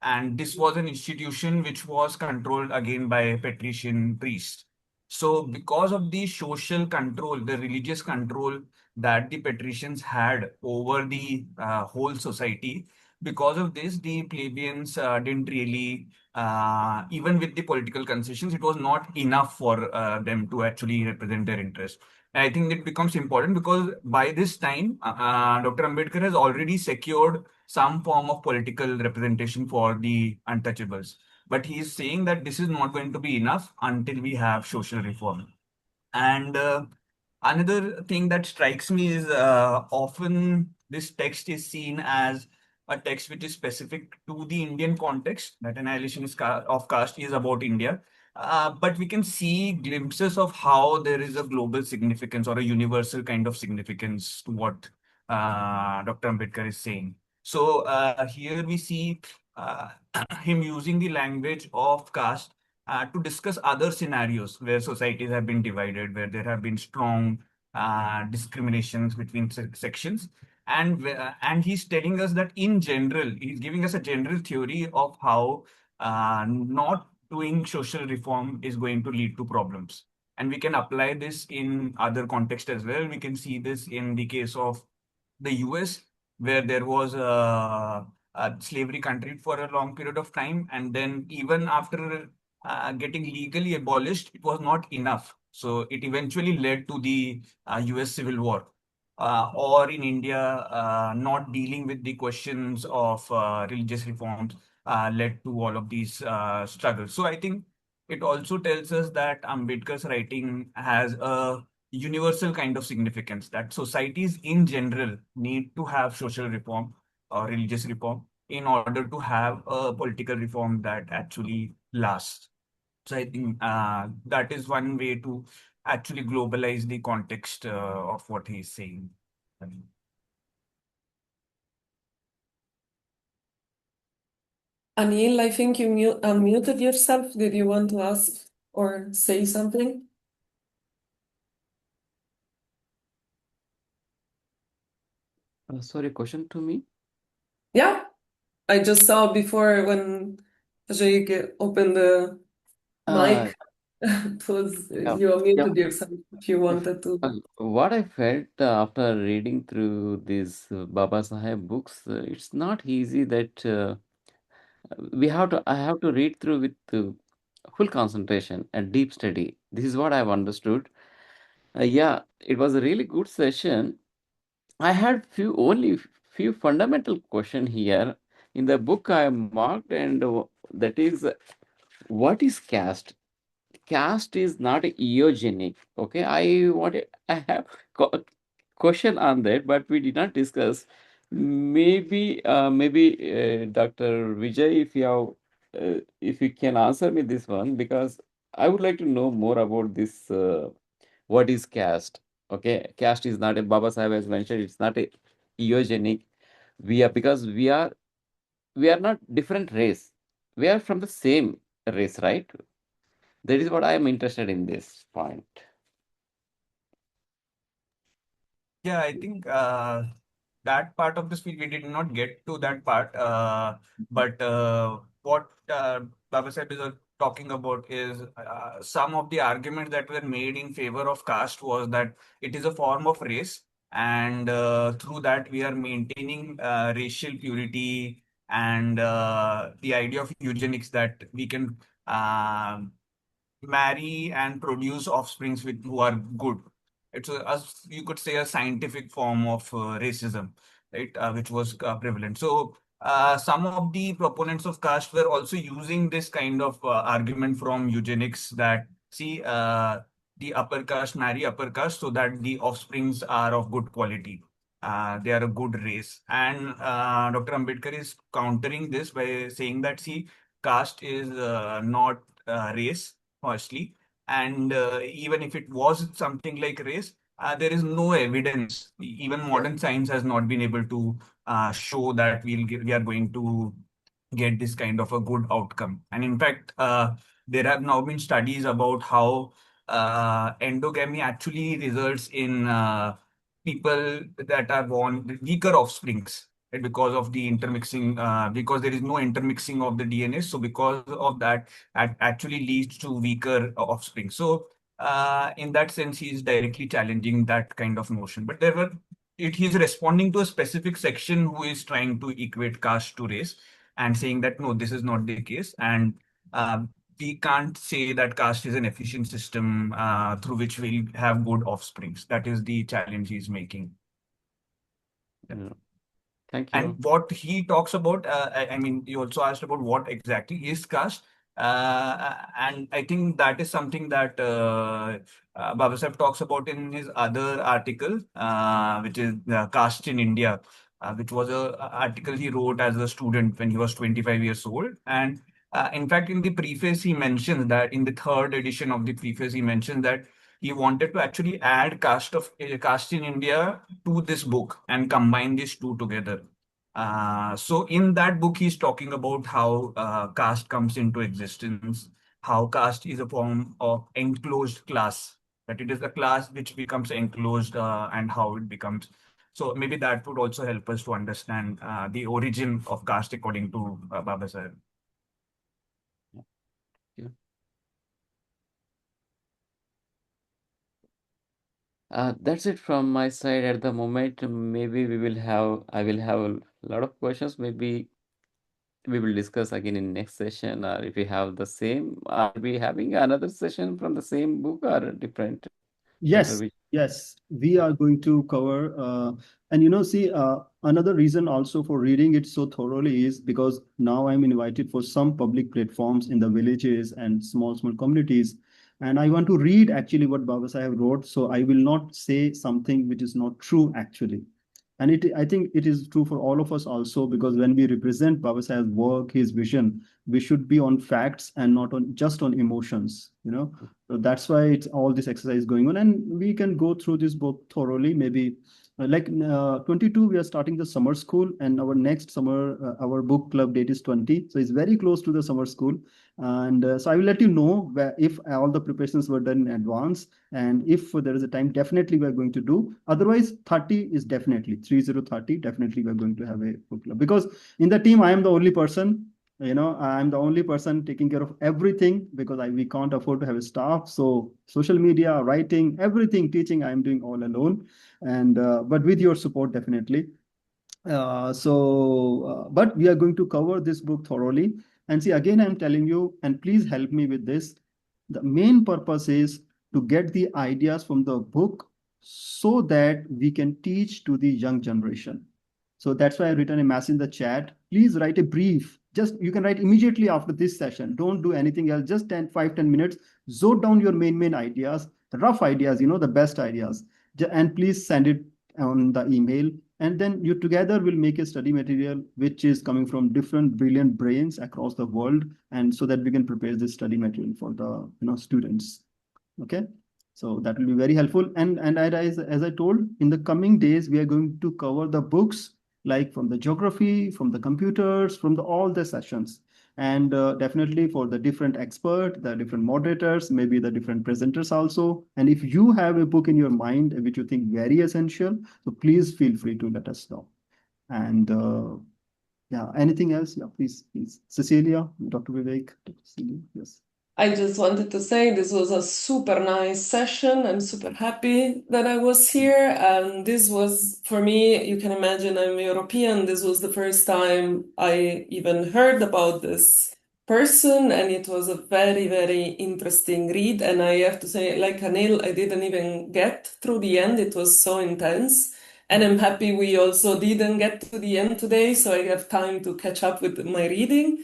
Speaker 2: And this was an institution which was controlled again by patrician priests. So, because of the social control, the religious control that the patricians had over the whole society. Because of this, the plebeians didn't really, even with the political concessions, it was not enough for them to actually represent their interests. And I think it becomes important because by this time, Dr. Ambedkar has already secured some form of political representation for the untouchables. But he is saying that this is not going to be enough until we have social reform. And another thing that strikes me is often this text is seen as a text which is specific to the Indian context, that Annihilation of Caste is about India. But we can see glimpses of how there is a global significance or a universal kind of significance to what Dr. Ambedkar is saying. So here we see uh, him using the language of caste to discuss other scenarios where societies have been divided, where there have been strong discriminations between sections. And he's telling us that in general, he's giving us a general theory of how not doing social reform is going to lead to problems. And we can apply this in other contexts as well. We can see this in the case of the US, where there was slavery country for a long period of time. And then even after getting legally abolished, it was not enough. So it eventually led to the US Civil War. Or in India, not dealing with the questions of religious reforms led to all of these struggles. So I think it also tells us that Ambedkar's writing has a universal kind of significance, that societies in general need to have social reform or religious reform in order to have a political reform that actually lasts. So I think that is one way to actually globalize the context of what he's saying.
Speaker 3: Anil, I think you unmuted yourself. Did you want to ask or say something?
Speaker 5: Sorry, question to me?
Speaker 3: Yeah, I just saw before when Ajay opened the
Speaker 5: Uh,
Speaker 3: mic. It was
Speaker 5: yeah,
Speaker 3: you
Speaker 5: yeah.
Speaker 3: unmuted yourself if you
Speaker 5: If,
Speaker 3: wanted to.
Speaker 5: what I felt after reading through these Baba Sahib books, it's not easy that I have to read through with full concentration and deep study. This is what I've understood. Yeah, it was a really good session. I had few fundamental question here. In the book I marked, and that is, what is caste? Caste is not eugenic. Okay, I have question on that, but we did not discuss. Maybe Dr. Vijay, if you can answer me this one, because I would like to know more about this. What is caste? Okay, caste is not a, Baba Sahib has mentioned, it's not a eugenic. We are not different race. We are from the same race, right? That is what I am interested in this point.
Speaker 2: Yeah, I think that part of the speech we did not get to that part. But what Baba Sahib is talking about is some of the arguments that were made in favor of caste was that it is a form of race, and through that we are maintaining racial purity, and the idea of eugenics, that we can uh, marry and produce offsprings with who are good. It's you could say a scientific form of racism, right? Which was prevalent. So some of the proponents of caste were also using this kind of argument from eugenics, that see, the upper caste marry upper caste so that the offsprings are of good quality. They are a good race. And Dr. Ambedkar is countering this by saying that, see, caste is not race, firstly. And even if it was something like race, there is no evidence. Even modern science has not been able to show that we are going to get this kind of a good outcome. And in fact, there have now been studies about how endogamy actually results in people that are born with weaker offsprings, right? Because of the intermixing, because there is no intermixing of the DNA. So because of that, actually leads to weaker offspring. So in that sense, he is directly challenging that kind of notion. But he's responding to a specific section who is trying to equate caste to race, and saying that no, this is not the case, and uh, we can't say that caste is an efficient system through which we'll have good offsprings. That is the challenge he's making.
Speaker 5: Yeah. Thank
Speaker 2: And
Speaker 5: you.
Speaker 2: what he talks about, I mean, you also asked about what exactly is caste. And I think that is something that Baba Sahib talks about in his other article, which is Caste in India, which was a article he wrote as a student when he was 25 years old. And in fact, in the preface, he mentions that in the third edition of the preface, he mentions that he wanted to actually add caste in India to this book and combine these two together. So in that book, he's talking about how caste comes into existence, how caste is a form of enclosed class, that it is a class which becomes enclosed, and how it becomes. So maybe that would also help us to understand the origin of caste according to Baba Sahib.
Speaker 5: Yeah. That's it from my side at the moment. Maybe I will have a lot of questions. Maybe we will discuss again in next session, or if we have the same, are we having another session from the same book or different?
Speaker 1: Yes, yes, we are going to cover, and see, another reason also for reading it so thoroughly is because now I'm invited for some public platforms in the villages and small communities, and I want to read actually what Baba Sahib wrote, so I will not say something which is not true actually. And I think it is true for all of us also, because when we represent Baba Sahib's work, his vision, we should be on facts and not on just on emotions, So that's why it's all this exercise going on, and we can go through this book thoroughly. Maybe like 22, we are starting the summer school, and our next summer, our book club date is 20. So it's very close to the summer school. And so I will let you know if all the preparations were done in advance, and if there is a time, definitely we're going to do. Otherwise, 30 is definitely 3030. Definitely we're going to have a book club, because in the team, I am the only person. I'm the only person taking care of everything, because we can't afford to have a staff. So social media, writing, everything, teaching, I'm doing all alone. And but with your support, definitely. But we are going to cover this book thoroughly. And see, again, I'm telling you, and please help me with this. The main purpose is to get the ideas from the book so that we can teach to the young generation. So that's why I've written a message in the chat. Please write a brief. Just you can write immediately after this session. Don't do anything else. Just 10 minutes. Jot down your main ideas, the rough ideas, the best ideas. And please send it on the email. And then you together will make a study material which is coming from different brilliant brains across the world, and so that we can prepare this study material for the students. Okay. So that will be very helpful. And as I told, in the coming days, we are going to cover the books like from the geography, from the computers, from all the sessions. And definitely for the different expert, the different moderators, maybe the different presenters also. And if you have a book in your mind which you think very essential, so please feel free to let us know. And yeah, anything else? Yeah, please. Cecilia, Dr. Vivek, Dr. Cecilia, yes.
Speaker 3: I just wanted to say this was a super nice session. I'm super happy that I was here. And this was, for me, you can imagine I'm European. This was the first time I even heard about this person. And it was a very, very interesting read. And I have to say, like Anil, I didn't even get through the end. It was so intense. And I'm happy we also didn't get to the end today. So I have time to catch up with my reading.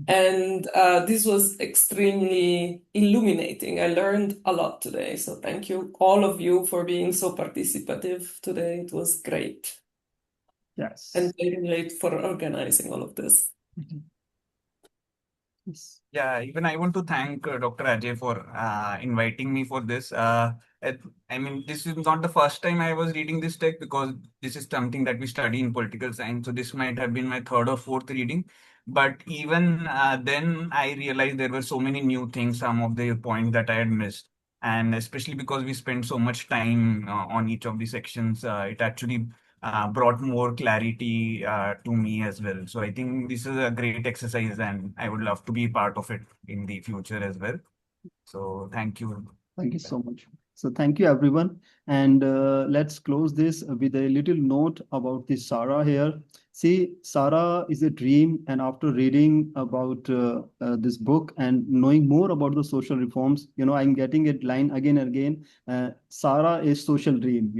Speaker 3: And this was extremely illuminating. I learned a lot today. So thank you, all of you, for being so participative today. It was great.
Speaker 1: Yes.
Speaker 3: And very great for organizing all of this.
Speaker 1: Yes.
Speaker 2: Yeah, even I want to thank Dr. Ajay for inviting me for this. I mean, this is not the first time I was reading this text, because this is something that we study in political science. So this might have been my third or fourth reading. But even then, I realized there were so many new things, some of the points that I had missed. And especially because we spent so much time on each of the sections, it actually brought more clarity to me as well. So I think this is a great exercise, and I would love to be part of it in the future as well. So thank you.
Speaker 1: Thank you so much. So thank you, everyone. And let's close this with a little note about the SARA here. See, SARA is a dream. And after reading about this book and knowing more about the social reforms, I'm getting a line again and again. SARA is social dream,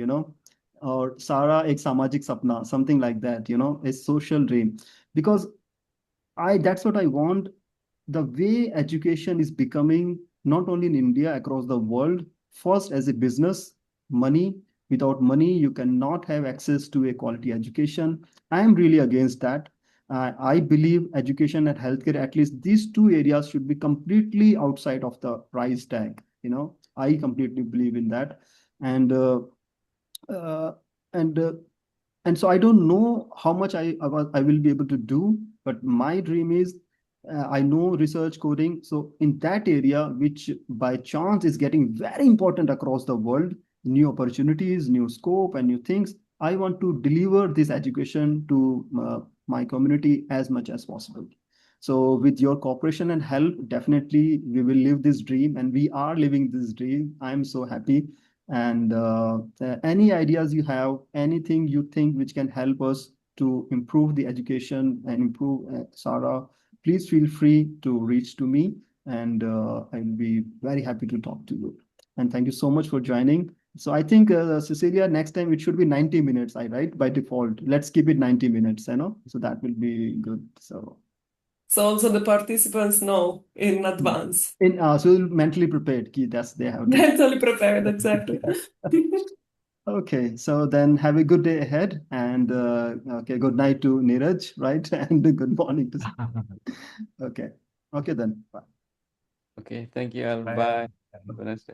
Speaker 1: or SARA ek samajik sapna, something like that, a social dream. Because that's what I want. The way education is becoming, not only in India, across the world, first as a business, money. Without money, you cannot have access to a quality education. I am really against that. I believe education and healthcare, at least these two areas, should be completely outside of the price tag. I completely believe in that. And uh, and uh, and so I don't know how much I will be able to do, but my dream is I know research coding. So in that area, which by chance is getting very important across the world, new opportunities, new scope, and new things, I want to deliver this education to my community as much as possible. So with your cooperation and help, definitely we will live this dream, and we are living this dream. I'm so happy. And any ideas you have, anything you think which can help us to improve the education and improve SARA, please feel free to reach to me, and I'll be very happy to talk to you. And thank you so much for joining. So I think, Cecilia, next time it should be 90 minutes, right? By default. Let's keep it 90 minutes, so that will be good. So
Speaker 3: also the participants know in advance.
Speaker 1: So mentally prepared, that's they have to.
Speaker 3: Mentally prepared, exactly.
Speaker 1: Okay, so then have a good day ahead, and okay, good night to Neeraj, right? And good morning to. Okay, then. Bye.
Speaker 5: Okay, thank you all.
Speaker 2: Bye.
Speaker 5: Bye. Have a nice day.